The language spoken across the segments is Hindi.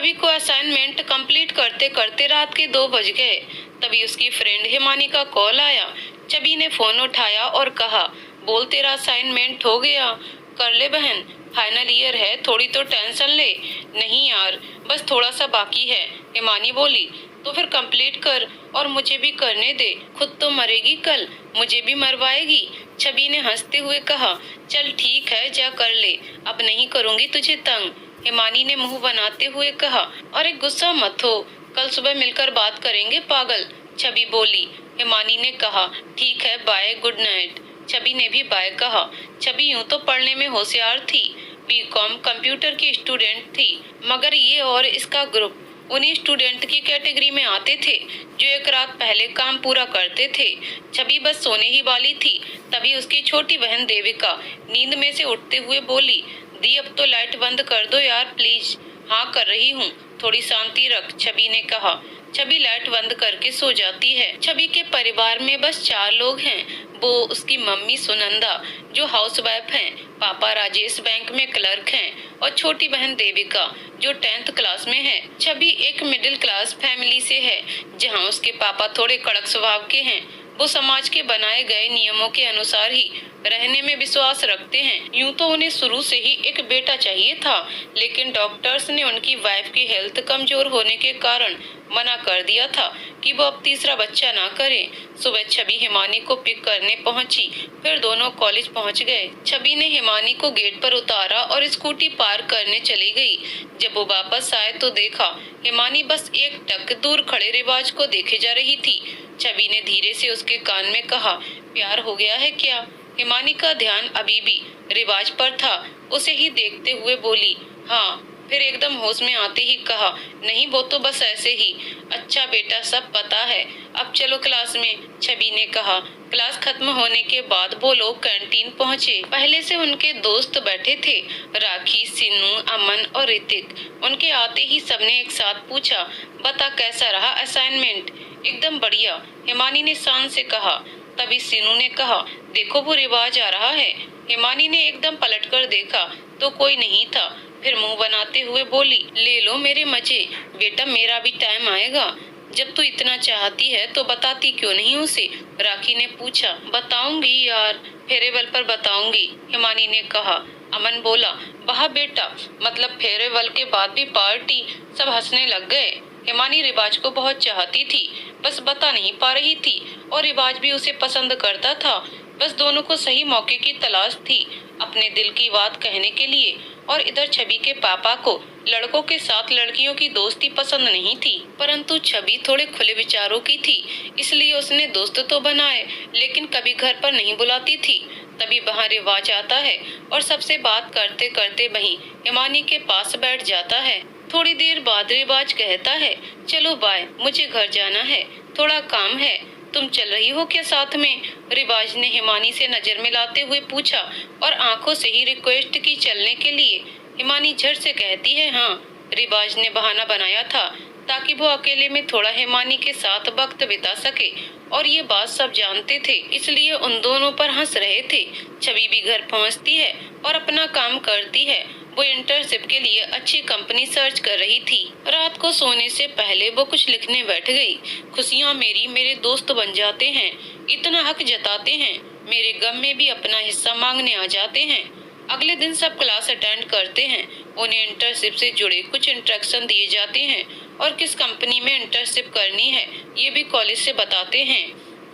छवि को असाइनमेंट कंप्लीट करते करते रात के 2 बज गए। तभी उसकी फ्रेंड हिमानी का कॉल आया। छवि ने फोन उठाया और कहा, बोल तेरा असाइनमेंट हो गया? कर ले बहन, फाइनल ईयर है, थोड़ी तो टेंशन ले। नहीं यार, बस थोड़ा सा बाकी है, हिमानी बोली। तो फिर कंप्लीट कर और मुझे भी करने दे, खुद तो मरेगी कल, मुझे भी मरवाएगी। छवि ने हंसते हुए कहा, चल ठीक है, जा कर ले, अब नहीं करूंगी तुझे तंग। हिमानी ने मुंह बनाते हुए कहा, अरे गुस्सा मत हो, कल सुबह मिलकर बात करेंगे पागल। छवि बोली। हिमानी ने कहा, ठीक है, बाय, गुड नाइट। छवि ने भी बाय कहा। छवि यूं तो पढ़ने में होशियार थी, बीकॉम कंप्यूटर की स्टूडेंट थी, मगर ये और इसका ग्रुप उन्हीं स्टूडेंट की कैटेगरी में आते थे जो एक रात पहले काम पूरा करते थे। छवि बस सोने ही वाली थी, तभी उसकी छोटी बहन देविका नींद में से उठते हुए बोली, दी अब तो लाइट बंद कर दो यार प्लीज। हाँ कर रही हूँ, थोड़ी शांति रख, छवि ने कहा। छवि लाइट बंद करके सो जाती है। छवि के परिवार में बस 4 लोग हैं, वो उसकी मम्मी सुनंदा जो हाउसवाइफ हैं, पापा राजेश बैंक में क्लर्क हैं और छोटी बहन देविका जो 10th क्लास में है। छवि एक मिडिल क्लास फैमिली से है, जहां उसके पापा थोड़े कड़क स्वभाव के हैं। वो समाज के बनाए गए नियमों के अनुसार ही रहने में विश्वास रखते हैं। यूं तो उन्हें शुरू से ही एक बेटा चाहिए था, लेकिन डॉक्टर्स ने उनकी वाइफ की हेल्थ कमजोर होने के कारण मना कर दिया था कि वो अब तीसरा बच्चा ना करें। सुबह छवि हिमानी को पिक करने पहुंची, फिर दोनों कॉलेज पहुंच गए। छवि ने हिमानी को गेट पर उतारा और स्कूटी पार करने चली गई। जब वो वापस आए तो देखा हिमानी बस एक टक दूर खड़े रिवाज को देखे जा रही थी। छवि ने धीरे से उसके कान में कहा, प्यार हो गया है क्या? हिमानी का ध्यान अभी भी रिवाज पर था। उसे ही देखते हुए बोली, हाँ। फिर एकदम होश में आते ही कहा, नहीं वो तो बस ऐसे ही। अच्छा बेटा, सब पता है, अब चलो क्लास में, छवि ने कहा। क्लास खत्म होने के बाद वो लोग कैंटीन पहुँचे। पहले से उनके दोस्त बैठे थे, राखी, सिन्नू, अमन और ऋतिक। उनके आते ही सबने एक साथ पूछा, बता कैसा रहा असाइनमेंट? एकदम बढ़िया, हिमानी ने शान से कहा। तभी सिन्नू ने कहा, देखो वो रिवाज आ रहा है। हिमानी ने एकदम पलटकर देखा तो कोई नहीं था, फिर मुंह बनाते हुए बोली, ले लो मेरे मजे, बेटा मेरा भी टाइम आएगा। जब तू इतना चाहती है तो बताती क्यों नहीं उसे? राखी ने पूछा। बताऊंगी यार, फेयरवेल पर बताऊंगी, हिमानी ने कहा। अमन बोला, वाह बेटा, मतलब फेयरवेल के बाद भी पार्टी? सब हंसने लग गए। हिमानी रिवाज को बहुत चाहती थी, बस बता नहीं पा रही थी, और रिवाज भी उसे पसंद करता था। बस दोनों को सही मौके की तलाश थी अपने दिल की बात कहने के लिए। और इधर छवि के पापा को लड़कों के साथ लड़कियों की दोस्ती पसंद नहीं थी, परंतु छवि थोड़े खुले विचारों की थी, इसलिए उसने दोस्त तो बनाए, लेकिन कभी घर पर नहीं बुलाती थी। तभी वहाँ रिवाज आता है और सबसे बात करते करते वहीं हिमानी के पास बैठ जाता है। थोड़ी देर बाद रिवाज कहता है, चलो बाय, मुझे घर जाना है, थोड़ा काम है, तुम चल रही हो क्या साथ में? रिवाज ने हिमानी से नजर मिलाते हुए पूछा और आंखों से ही रिक्वेस्ट की चलने के लिए। हिमानी झट से कहती है, हाँ। रिवाज ने बहाना बनाया था ताकि वो अकेले में थोड़ा हिमानी के साथ वक्त बिता सके, और ये बात सब जानते थे, इसलिए उन दोनों पर हंस रहे थे। छवि भी घर पहुंचती है और अपना काम करती है। वो इंटर्नशिप के लिए अच्छी कंपनी सर्च कर रही थी। रात को सोने से पहले वो कुछ लिखने बैठ गई। खुशियाँ मेरी मेरे दोस्त बन जाते हैं, इतना हक जताते हैं, मेरे गम में भी अपना हिस्सा मांगने आ जाते हैं। अगले दिन सब क्लास अटेंड करते हैं। उन्हें इंटर्नशिप से जुड़े कुछ इंस्ट्रक्शन दिए जाते हैं और किस कंपनी में इंटर्नशिप करनी है ये भी कॉलेज से बताते हैं।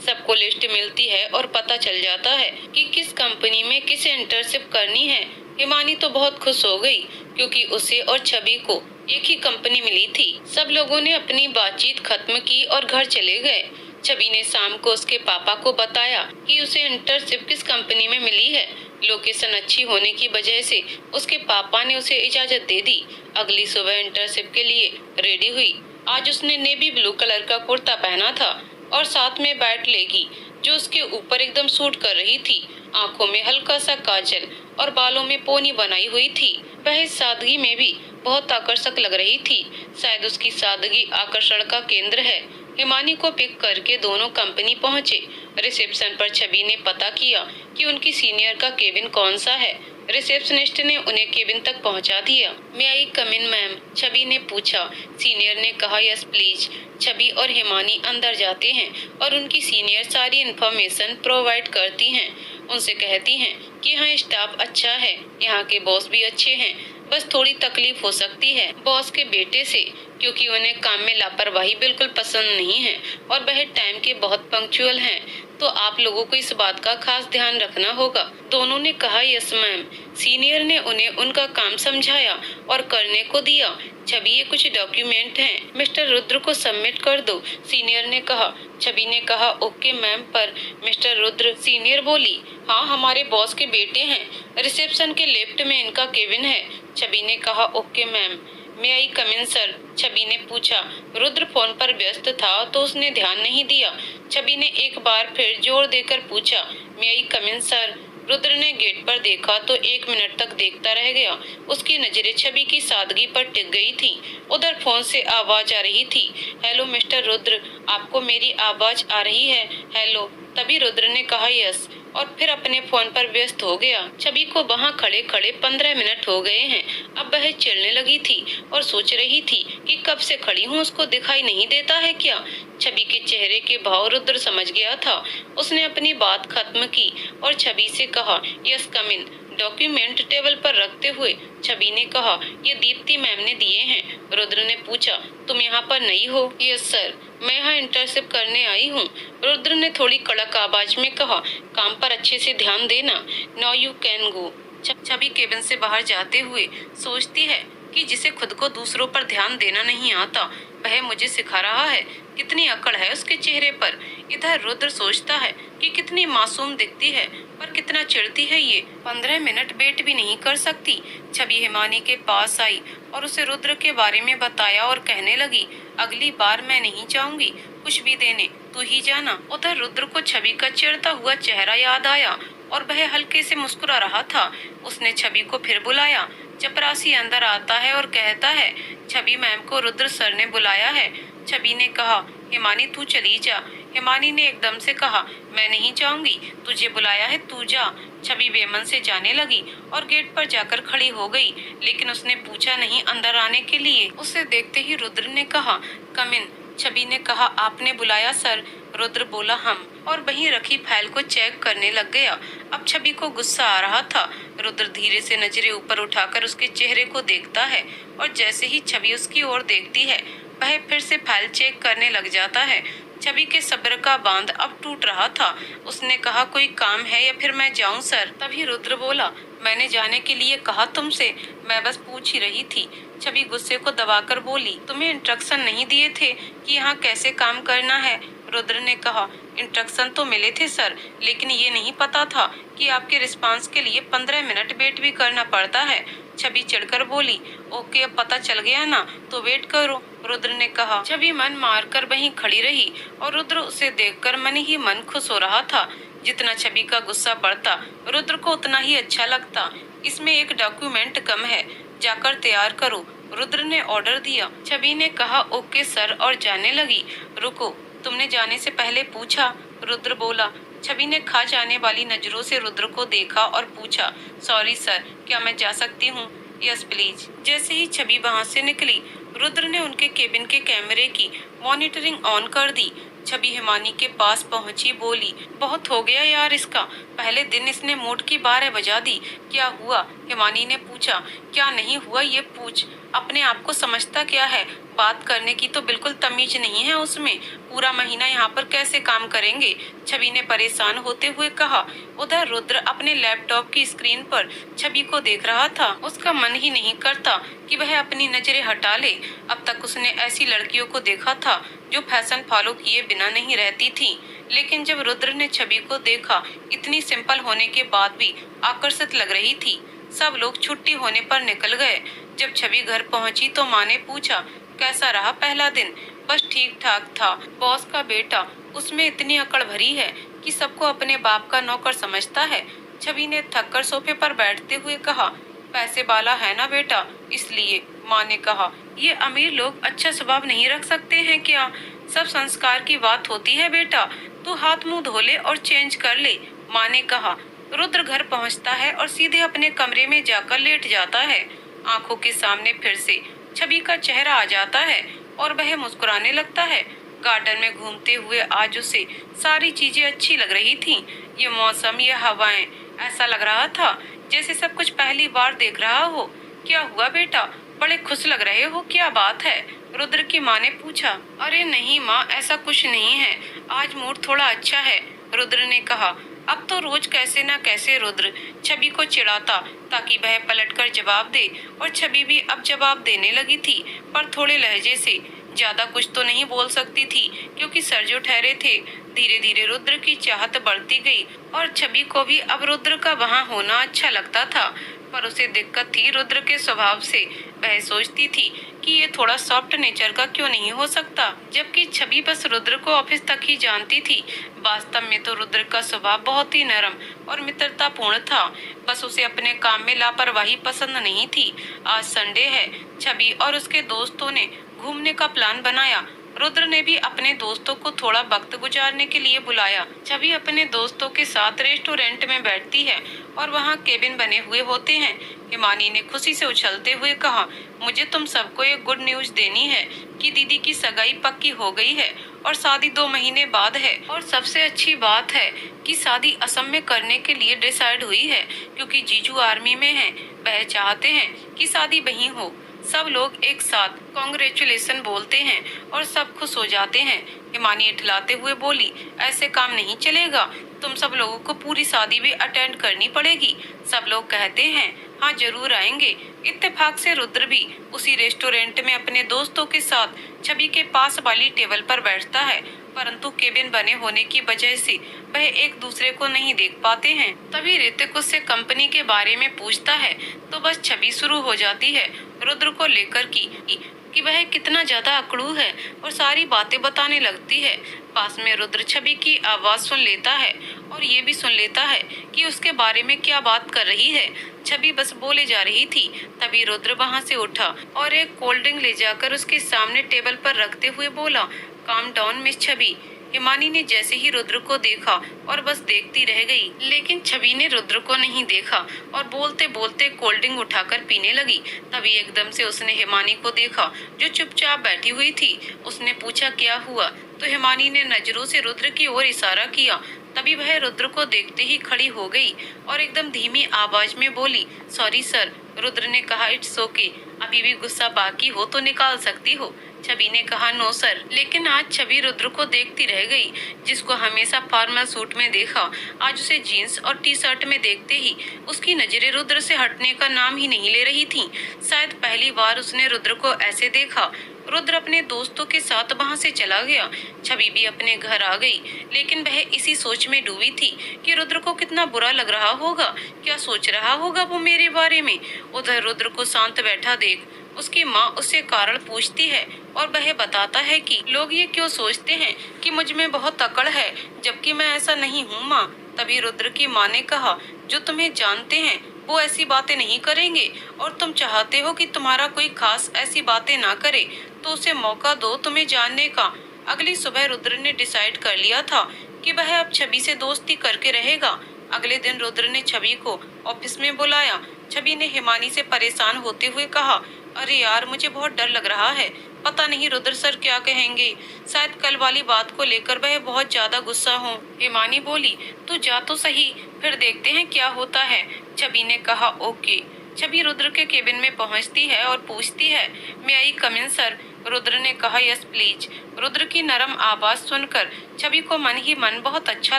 सबको लिस्ट मिलती है और पता चल जाता है कि किस कंपनी में किसे इंटर्नशिप करनी है। हिमानी तो बहुत खुश हो गई क्योंकि उसे और छवि को एक ही कंपनी मिली थी। सब लोगों ने अपनी बातचीत खत्म की और घर चले गए। छवि ने शाम को उसके पापा को बताया कि उसे इंटर्नशिप किस कंपनी में मिली है। लोकेशन अच्छी होने की वजह से उसके पापा ने उसे इजाजत दे दी। अगली सुबह इंटर्नशिप के लिए रेडी हुई। आज उसने नेवी ब्लू कलर का कुर्ता पहना था और साथ में बैट लेगी जो उसके ऊपर एकदम सूट कर रही थी। आंखों में हल्का सा काजल और बालों में पोनी बनाई हुई थी। वह इस सादगी में भी बहुत आकर्षक लग रही थी। शायद उसकी सादगी आकर्षण का केंद्र है। हिमानी को पिक करके दोनों कंपनी पहुंचे। रिसेप्शन पर छवि ने पता किया कि उनकी सीनियर का केबिन कौन सा है। रिसेप्शनिस्ट ने उन्हें केबिन तक पहुंचा दिया। मे आई कम इन मैम? छवि ने पूछा। सीनियर ने कहा यस प्लीज। छवि और हिमानी अंदर जाते हैं और उनकी सीनियर सारी इन्फॉर्मेशन प्रोवाइड करती हैं। उनसे कहती हैं कि यहाँ स्टाफ अच्छा है, यहाँ के बॉस भी अच्छे हैं, बस थोड़ी तकलीफ हो सकती है बॉस के बेटे से, क्योंकि उन्हें काम में लापरवाही बिल्कुल पसंद नहीं है और वह टाइम के बहुत पंक्चुअल हैं, तो आप लोगों को इस बात का खास ध्यान रखना होगा। दोनों ने कहा यस मैम। सीनियर ने उन्हें उनका काम समझाया और करने को दिया। छवि ये कुछ डॉक्यूमेंट हैं, मिस्टर रुद्र को सबमिट कर दो, सीनियर ने कहा। छवि ने कहा ओके मैम, पर मिस्टर रुद्र? सीनियर बोली हाँ, हमारे बॉस के बेटे हैं, रिसेप्शन के लेफ्ट में इनका केबिन है। छवि ने कहा ओके मैम। मे आई कम इन सर? छवि ने पूछा। रुद्र फोन पर व्यस्त था तो उसने ध्यान नहीं दिया। छवि ने एक बार फिर जोर देकर पूछा मे आई कम इन सर? रुद्र ने गेट पर देखा तो 1 मिनट तक देखता रह गया। उसकी नजरें छवि की सादगी पर टिक गई थी। उधर फोन से आवाज आ रही थी, हेलो मिस्टर रुद्र, आपको मेरी आवाज आ रही है? हेलो। तभी रुद्र ने कहा यस और फिर अपने फोन पर व्यस्त हो गया। छवि को वहाँ खड़े खड़े 15 मिनट हो गए हैं। अब वह चिढ़ने लगी थी और सोच रही थी कि कब से खड़ी हूँ, उसको दिखाई नहीं देता है क्या? छवि के चेहरे के भाव रुद्र समझ गया था। उसने अपनी बात खत्म की और छवि से कहा यस कम इन। डॉक्यूमेंट टेबल पर रखते हुए छवि ने कहा ये दीप्ति मैम ने दिए हैं। रुद्र ने पूछा तुम यहाँ पर नई हो? यस सर, मैं यहाँ इंटर्नशिप करने आई हूँ। रुद्र ने थोड़ी कड़क आवाज में कहा काम पर अच्छे से ध्यान देना। Now you can go. Chhavi cabin से बाहर जाते हुए सोचती है कि जिसे खुद को दूसरों पर ध्यान देना नहीं आता वह मुझे सिखा रहा है। कितनी अकड़ है उसके चेहरे पर। इधर रुद्र सोचता है कि कितनी मासूम दिखती है पर कितना चिढ़ती है ये। 15 मिनट वेट भी नहीं कर सकती। छवि हिमानी के पास आई और उसे रुद्र के बारे में बताया और कहने लगी अगली बार मैं नहीं चाहूंगी कुछ भी देने, तू ही जाना। उधर रुद्र को छवि का चिढ़ता हुआ चेहरा याद आया और वह हल्के से मुस्कुरा रहा था। उसने छवि को फिर बुलाया। चपरासी अंदर आता है और कहता है छवि मैम को रुद्र सर ने बुलाया है। छवि ने कहा हिमानी तू चली जा। हिमानी ने एकदम से कहा मैं नहीं चाहूंगी, तुझे बुलाया है तू जा। छवि बेमन से जाने लगी और गेट पर जाकर खड़ी हो गई, लेकिन उसने पूछा नहीं अंदर आने के लिए। उसे देखते ही रुद्र ने कहा कम इन। छवि ने कहा आपने बुलाया सर? रुद्र बोला हम, और वहीं रखी फाइल को चेक करने लग गया। अब छवि को गुस्सा आ रहा था। रुद्र धीरे से नजरें ऊपर उठाकर उसके चेहरे को देखता है और जैसे ही छवि उसकी ओर देखती है वह फिर से फाइल चेक करने लग जाता है। छवि के सब्र का बांध अब टूट रहा था। उसने कहा कोई काम है या फिर मैं जाऊं सर? तभी रुद्र बोला मैंने जाने के लिए कहा तुमसे, मैं बस पूछ ही रही थी। छवि गुस्से को दबाकर बोली तुम्हें इंस्ट्रक्शन नहीं दिए थे कि यहाँ कैसे काम करना है? रुद्र ने कहा इंस्ट्रक्शन तो मिले थे सर, लेकिन ये नहीं पता था कि आपके रिस्पांस के लिए 15 मिनट वेट भी करना पड़ता है। छवि चिढ़कर बोली ओके अब पता चल गया ना, तो वेट करो। रुद्र ने कहा। छवि मन मारकर वहीं खड़ी रही और रुद्र उसे देखकर मन ही मन खुश हो रहा था। जितना छवि का गुस्सा बढ़ता रुद्र को उतना ही अच्छा लगता। इसमें एक डॉक्यूमेंट कम है, जाकर तैयार करो, रुद्र ने ऑर्डर दिया। छवि ने कहा ओके सर और जाने लगी। रुको, तुमने जाने से पहले पूछा? रुद्र बोला। छवि ने खा जाने वाली नजरों से रुद्र को देखा और पूछा सॉरी सर, क्या मैं जा सकती हूँ? Yes please. जैसे ही छवि वहाँ से निकली रुद्र ने उनके केबिन के कैमरे की मॉनिटरिंग ऑन कर दी। छवि हिमानी के पास पहुंची, बोली बहुत हो गया यार इसका, पहले दिन इसने मूड की 12 बजा दी। क्या हुआ? हिमानी ने पूछा। क्या नहीं हुआ ये पूछ, अपने आप को समझता क्या है? बात करने की तो बिल्कुल तमीज नहीं है उसमें। पूरा महीना यहाँ पर कैसे काम करेंगे? छवि ने परेशान होते हुए कहा। उधर रुद्र अपने लैपटॉप की स्क्रीन पर छवि को देख रहा था। उसका मन ही नहीं करता कि वह अपनी नजरें हटा ले। अब तक उसने ऐसी लड़कियों को देखा था जो फैशन फॉलो किए बिना नहीं रहती थी, लेकिन जब रुद्र ने छवि को देखा इतनी सिंपल होने के बाद भी आकर्षित लग रही थी। सब लोग छुट्टी होने पर निकल गए। जब छवि घर पहुंची तो माँ ने पूछा कैसा रहा पहला दिन? बस ठीक ठाक था। बॉस का बेटा, उसमें इतनी अकड़ भरी है कि सबको अपने बाप का नौकर समझता है। छवि ने थककर सोफे पर बैठते हुए कहा पैसे वाला है ना बेटा, इसलिए। माँ ने कहा ये अमीर लोग अच्छा स्वभाव नहीं रख सकते हैं क्या? सब संस्कार की बात होती है बेटा, तू हाथ मुंह धो ले और चेंज कर ले। माँ ने कहा रुद्र घर पहुंचता है और सीधे अपने कमरे में जाकर लेट जाता है। आंखों के सामने फिर से छवि का चेहरा आ जाता है और वह मुस्कुराने लगता है। गार्डन में घूमते हुए आज उसे सारी चीजें अच्छी लग रही थीं। ये मौसम, ये हवाएं, ऐसा लग रहा था जैसे सब कुछ पहली बार देख रहा हो। क्या हुआ बेटा, बड़े खुश लग रहे हो, क्या बात है? रुद्र की माँ ने पूछा। अरे नहीं माँ, ऐसा कुछ नहीं है, आज मूड थोड़ा अच्छा है, रुद्र ने कहा। अब तो रोज कैसे ना कैसे रुद्र छवि को चिढ़ाता ताकि वह पलटकर जवाब दे, और छवि भी अब जवाब देने लगी थी, पर थोड़े लहजे से। ज्यादा कुछ तो नहीं बोल सकती थी क्योंकि सर जो ठहरे थे। धीरे धीरे रुद्र की चाहत बढ़ती गई और छवि को भी अब रुद्र का वहाँ होना अच्छा लगता था। पर उसे दिक्कत थी रुद्र के स्वभाव से। वह सोचती थी कि ये थोड़ा सॉफ्ट नेचर का क्यों नहीं हो सकता, जबकि छवि बस रुद्र को ऑफिस तक ही जानती थी। वास्तव में तो रुद्र का स्वभाव बहुत ही नरम और मित्रतापूर्ण था। बस उसे अपने काम में लापरवाही पसंद नहीं थी। आज संडे है। छवि और उसके दोस्तों ने घूमने का प्लान बनाया। रुद्र ने भी अपने दोस्तों को थोड़ा वक्त गुजारने के लिए बुलाया। छवि अपने दोस्तों के साथ रेस्टोरेंट में बैठती है और वहाँ केबिन बने हुए होते हैं। हिमानी ने खुशी से उछलते हुए कहा, मुझे तुम सबको एक गुड न्यूज देनी है कि दीदी की सगाई पक्की हो गई है और शादी 2 महीने बाद है। और सबसे अच्छी बात है कि शादी असम में करने के लिए डिसाइड हुई है, क्योंकि जीजू आर्मी में हैं। वह चाहते हैं कि शादी वहीं हो। सब लोग एक साथ कॉन्ग्रेचुलेशन बोलते हैं और सब खुश हो जाते हैं। हिमानी इठलाते हुए बोली, ऐसे काम नहीं चलेगा, तुम सब लोगों को पूरी शादी भी अटेंड करनी पड़ेगी। सब लोग कहते हैं हाँ जरूर आएंगे। इत्तेफाक से रुद्र भी उसी रेस्टोरेंट में अपने दोस्तों के साथ छवि के पास वाली टेबल पर बैठता है, परंतु केबिन बने होने की वजह से वह एक दूसरे को नहीं देख पाते हैं। तभी ऋतिक उससे कंपनी के बारे में पूछता है तो बस छवि शुरू हो जाती है रुद्र को लेकर कि वह कितना ज्यादा अकड़ू है और सारी बातें बताने लगती है। पास में रुद्र छवि की आवाज सुन लेता है और ये भी सुन लेता है कि उसके बारे में क्या बात कर रही है। छवि बस बोले जा रही थी, तभी रुद्र वहाँ से उठा और एक कोल्ड ड्रिंक ले जाकर उसके सामने टेबल पर रखते हुए बोला, काम डाउन मिस छवि। हिमानी ने जैसे ही रुद्र को देखा और बस देखती रह गई, लेकिन छवि ने रुद्र को नहीं देखा और बोलते बोलते कोल्ड ड्रिंक उठाकर पीने लगी। तभी एकदम से उसने हिमानी को देखा जो चुपचाप बैठी हुई थी। उसने पूछा क्या हुआ, तो हिमानी ने नजरों से रुद्र की ओर इशारा किया। तभी वह रुद्र को देखते ही खड़ी हो गई और एकदम धीमी आवाज में बोली, सॉरी सर। रुद्र ने कहा, इट्स ओके, अभी भी गुस्सा बाकी हो तो निकाल सकती हो। छवि ने कहा, नो सर। लेकिन आज छवि रुद्र को देखती रह गई, जिसको हमेशा फॉर्मल सूट में देखा। आज उसे जीन्स और टी शर्ट में देखते ही उसकी नजरें रुद्र से हटने का नाम ही नहीं ले रही थीं। शायद पहली बार उसने रुद्र को ऐसे देखा। रुद्र अपने दोस्तों के साथ वहां से चला गया। छवि भी अपने घर आ गई, लेकिन वह इसी सोच में डूबी थी कि रुद्र को कितना बुरा लग रहा होगा, क्या सोच रहा होगा वो मेरे बारे में। उधर रुद्र को शांत बैठा देख उसकी माँ उससे कारण पूछती है और वह बताता है कि लोग ये क्यों सोचते हैं कि मुझ में बहुत अकड़ है, जबकि मैं ऐसा नहीं हूँ माँ। तभी रुद्र की माँ ने कहा, जो तुम्हें जानते हैं वो ऐसी बातें नहीं करेंगे और तुम चाहते हो कि तुम्हारा कोई खास ऐसी बातें ना करे, तो उसे मौका दो तुम्हें जानने का। अगली सुबह रुद्र ने डिसाइड कर लिया था कि वह अब छवि से दोस्ती करके रहेगा। अगले दिन रुद्र ने छवि को ऑफिस में बुलाया। छवि ने हिमानी से परेशान होते हुए कहा, अरे यार मुझे बहुत डर लग रहा है, पता नहीं रुद्र सर क्या कहेंगे, शायद कल वाली बात को लेकर वह बहुत ज्यादा गुस्सा हो। हिमानी बोली, तू जा तो सही, फिर देखते हैं क्या होता है। छवि ने कहा, ओके। छवि रुद्र के केबिन में पहुंचती है और पूछती है, मैं आई कम इन सर। रुद्र ने कहा, यस प्लीज। रुद्र की नरम आवाज सुनकर छवि को मन ही मन बहुत अच्छा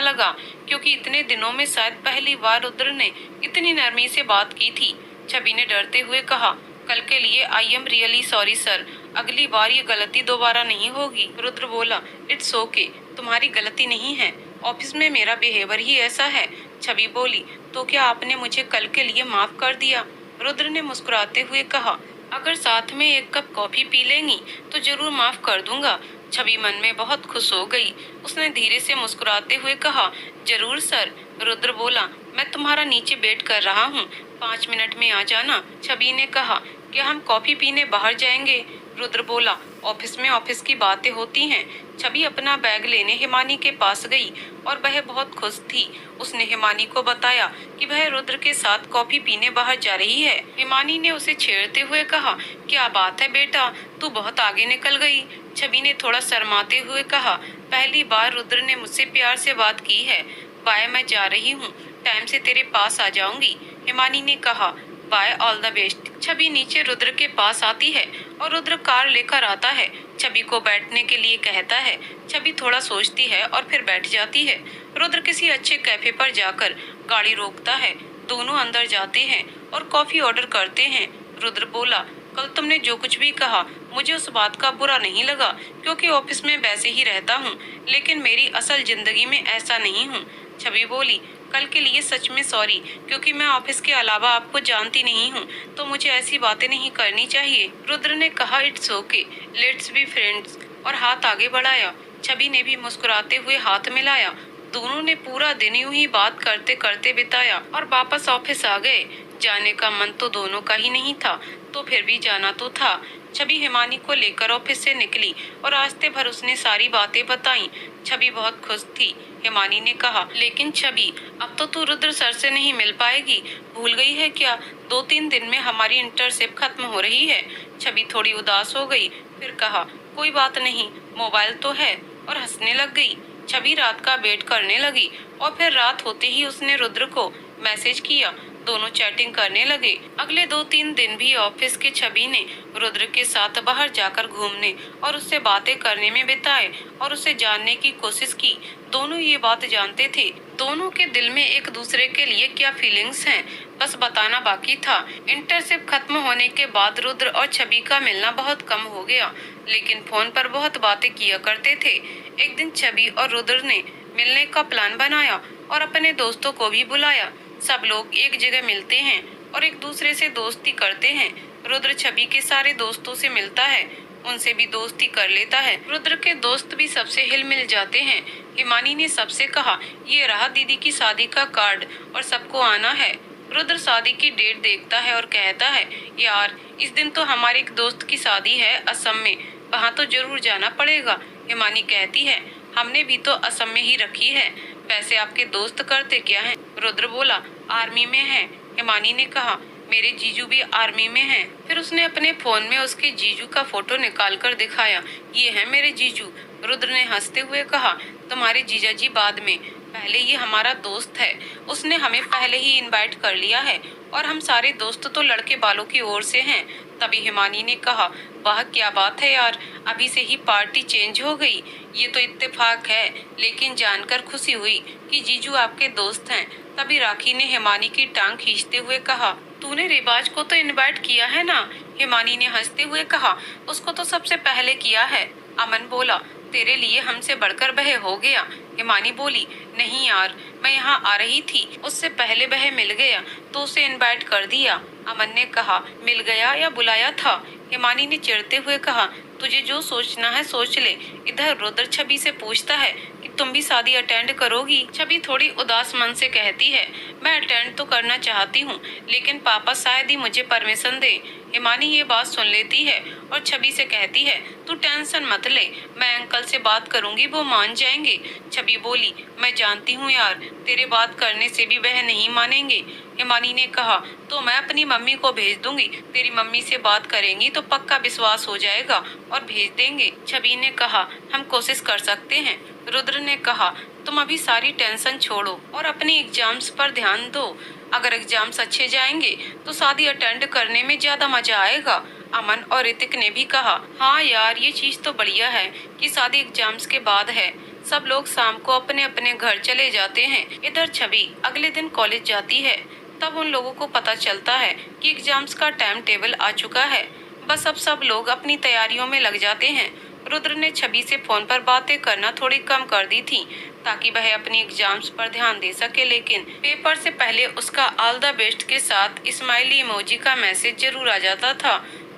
लगा, क्योंकि इतने दिनों में शायद पहली बार रुद्र ने इतनी नरमी से बात की थी। छवि ने डरते हुए कहा, कल के लिए I am really sorry sir, अगली बार ये गलती दोबारा नहीं होगी। रुद्र बोला, इट्स ओके, तुम्हारी गलती नहीं है, ऑफिस में मेरा बिहेवियर ही ऐसा है। छवि बोली, तो क्या आपने मुझे कल के लिए माफ कर दिया? रुद्र ने मुस्कुराते हुए कहा, अगर साथ में 1 कप कॉफी पी लेंगी तो जरूर माफ कर दूंगा। छवि मन में बहुत खुश हो गई। उसने धीरे से मुस्कुराते हुए कहा, जरूर सर। रुद्र बोला, मैं तुम्हारा नीचे वेट कर रहा हूँ, 5 मिनट में आ जाना। छवि ने कहा, क्या हम कॉफी पीने बाहर जाएंगे? रुद्र बोला, ऑफिस में ऑफिस की बातें होती हैं। छवि अपना बैग लेने हिमानी के पास गई और वह बहुत खुश थी। उसने हिमानी को बताया कि वह रुद्र के साथ कॉफी पीने बाहर जा रही है। हिमानी ने उसे छेड़ते हुए कहा, क्या बात है बेटा, तू बहुत आगे निकल गई। छवि ने थोड़ा शर्माते हुए कहा, पहली बार रुद्र ने मुझसे प्यार से बात की है। बाय, मैं जा रही हूँ, टाइम से तेरे पास आ जाऊंगी। हिमानी ने कहा, बाय, ऑल द बेस्ट। छवि नीचे रुद्र के पास आती है और रुद्र कार लेकर आता है। छवि को बैठने के लिए कहता है। छवि थोड़ा सोचती है और फिर बैठ जाती है। रुद्र किसी अच्छे कैफे पर जाकर गाड़ी रोकता है। दोनों अंदर जाते हैं और कॉफी ऑर्डर करते हैं। रुद्र बोला, कल तुमने जो कुछ भी कहा मुझे उस बात का बुरा नहीं लगा, क्योंकि ऑफिस में वैसे ही रहता हूँ, लेकिन मेरी असल जिंदगी में ऐसा नहीं हूँ। छवि बोली, कल के लिए सच में सॉरी, क्योंकि मैं ऑफिस के अलावा आपको जानती नहीं हूँ, तो मुझे ऐसी बातें नहीं करनी चाहिए। रुद्र ने कहा, it's okay, let's be friends, और हाथ आगे बढ़ाया। छवि ने भी मुस्कुराते हुए हाथ मिलाया। दोनों ने पूरा दिन यूं ही बात करते करते बिताया और वापस ऑफिस आ गए। जाने का मन तो दोनों का ही नहीं था, तो फिर भी जाना तो था। छवि हिमानी को लेकर ऑफिस से निकली और रास्ते भर उसने सारी बातें बताई। छवि बहुत खुश थी। हिमानी ने कहा, लेकिन छवि, अब तो तू रुद्र सर से नहीं मिल पाएगी, भूल गई है क्या? 2-3 दिन में हमारी इंटर्नशिप खत्म हो रही है। छवि थोड़ी उदास हो गई, फिर कहा, कोई बात नहीं, मोबाइल तो है, और हंसने लग गई। छवि रात का वेट करने लगी और फिर रात होते ही उसने रुद्र को मैसेज किया। दोनों चैटिंग करने लगे। अगले 2-3 दिन भी ऑफिस के छवि ने रुद्र के साथ बाहर जाकर घूमने और उससे बातें करने में बिताए और उसे जानने की कोशिश की। दोनों ये बात जानते थे, दोनों के दिल में एक दूसरे के लिए क्या फीलिंग्स हैं, बस बताना बाकी था। इंटर्नशिप खत्म होने के बाद रुद्र और छवि का मिलना बहुत कम हो गया, लेकिन फोन पर बहुत बातें किया करते थे। एक दिन छवि और रुद्र ने मिलने का प्लान बनाया और अपने दोस्तों को भी बुलाया। सब लोग एक जगह मिलते हैं और एक दूसरे से दोस्ती करते हैं। रुद्र छवि के सारे दोस्तों से मिलता है, उनसे भी दोस्ती कर लेता है। रुद्र के दोस्त भी सबसे हिल मिल जाते हैं। हिमानी ने सबसे कहा, ये रहा दीदी की शादी का कार्ड और सबको आना है। रुद्र शादी की डेट देखता है और कहता है, यार इस दिन तो हमारे एक दोस्त की शादी है असम में, वहाँ तो जरूर जाना पड़ेगा। हिमानी कहती है, हमने भी तो असम में ही रखी है। वैसे आपके दोस्त करते क्या हैं? रुद्र बोला, आर्मी में हैं। हिमानी ने कहा, मेरे जीजू भी आर्मी में हैं। फिर उसने अपने फोन में उसके जीजू का फोटो निकालकर दिखाया, ये है मेरे जीजू। रुद्र ने हंसते हुए कहा, तुम्हारे जीजा जी बाद में, पहले ये हमारा दोस्त है, उसने हमें पहले ही इनवाइट कर लिया है और हम सारे दोस्त तो लड़के वालों की ओर से हैं। तभी हिमानी ने कहा, वाह क्या बात है यार, अभी से ही पार्टी चेंज हो गई। ये तो इत्तेफाक है, लेकिन जानकर खुशी हुई कि जीजू आपके दोस्त हैं। तभी राखी ने हिमानी की टांग खींचते हुए कहा, तूने रिवाज को तो इनवाइट किया है ना? हिमानी ने हंसते हुए कहा, उसको तो सबसे पहले किया है। अमन बोला, तेरे लिए हमसे बढ़कर वह हो गया। हिमानी बोली, नहीं यार, मैं यहाँ आ रही थी, उससे पहले वह मिल गया तो उसे इनवाइट कर दिया। अमन ने कहा, मिल गया या बुलाया था? हिमानी ने चिढ़ते हुए कहा, तुझे जो सोचना है सोच ले। इधर रुद्र छवि से पूछता है कि तुम भी शादी अटेंड करोगी? छवि थोड़ी उदास मन से कहती है, मैं अटेंड तो करना चाहती हूँ, लेकिन पापा शायद ही मुझे परमिशन दे। हिमानी ये बात सुन लेती है और छवि से कहती है, तू टेंशन मत ले, मैं अंकल से बात करूंगी, वो मान जाएंगे। छवि बोली, मैं जानती हूँ यार, तेरे बात करने से भी वह नहीं मानेंगे। हिमानी ने कहा, तो मैं अपनी मम्मी को भेज दूंगी, तेरी मम्मी से बात करेंगी तो पक्का विश्वास हो जाएगा और भेज देंगे। छवि ने कहा, हम कोशिश कर सकते हैं। रुद्र ने कहा, तुम अभी सारी टेंशन छोड़ो और अपने एग्जाम्स पर ध्यान दो। अगर एग्जाम्स अच्छे जाएंगे तो शादी अटेंड करने में ज्यादा मजा आएगा। अमन और ऋतिक ने भी कहा, हाँ यार, ये चीज तो बढ़िया है कि शादी एग्जाम्स के बाद है। सब लोग शाम को अपने अपने घर चले जाते हैं। इधर छवि अगले दिन कॉलेज जाती है। तब उन लोगों को पता चलता है कि एग्जाम्स का टाइम टेबल आ चुका है। बस अब सब लोग अपनी तैयारियों में लग जाते हैं। रुद्र ने छवि से फोन पर बातें करना थोड़ी कम कर दी थी ताकि वह अपनी एग्जाम्स पर ध्यान दे सके, लेकिन पेपर से पहले उसका ऑल द बेस्ट के साथ स्माइली इमोजी का मैसेज जरूर आ जाता था।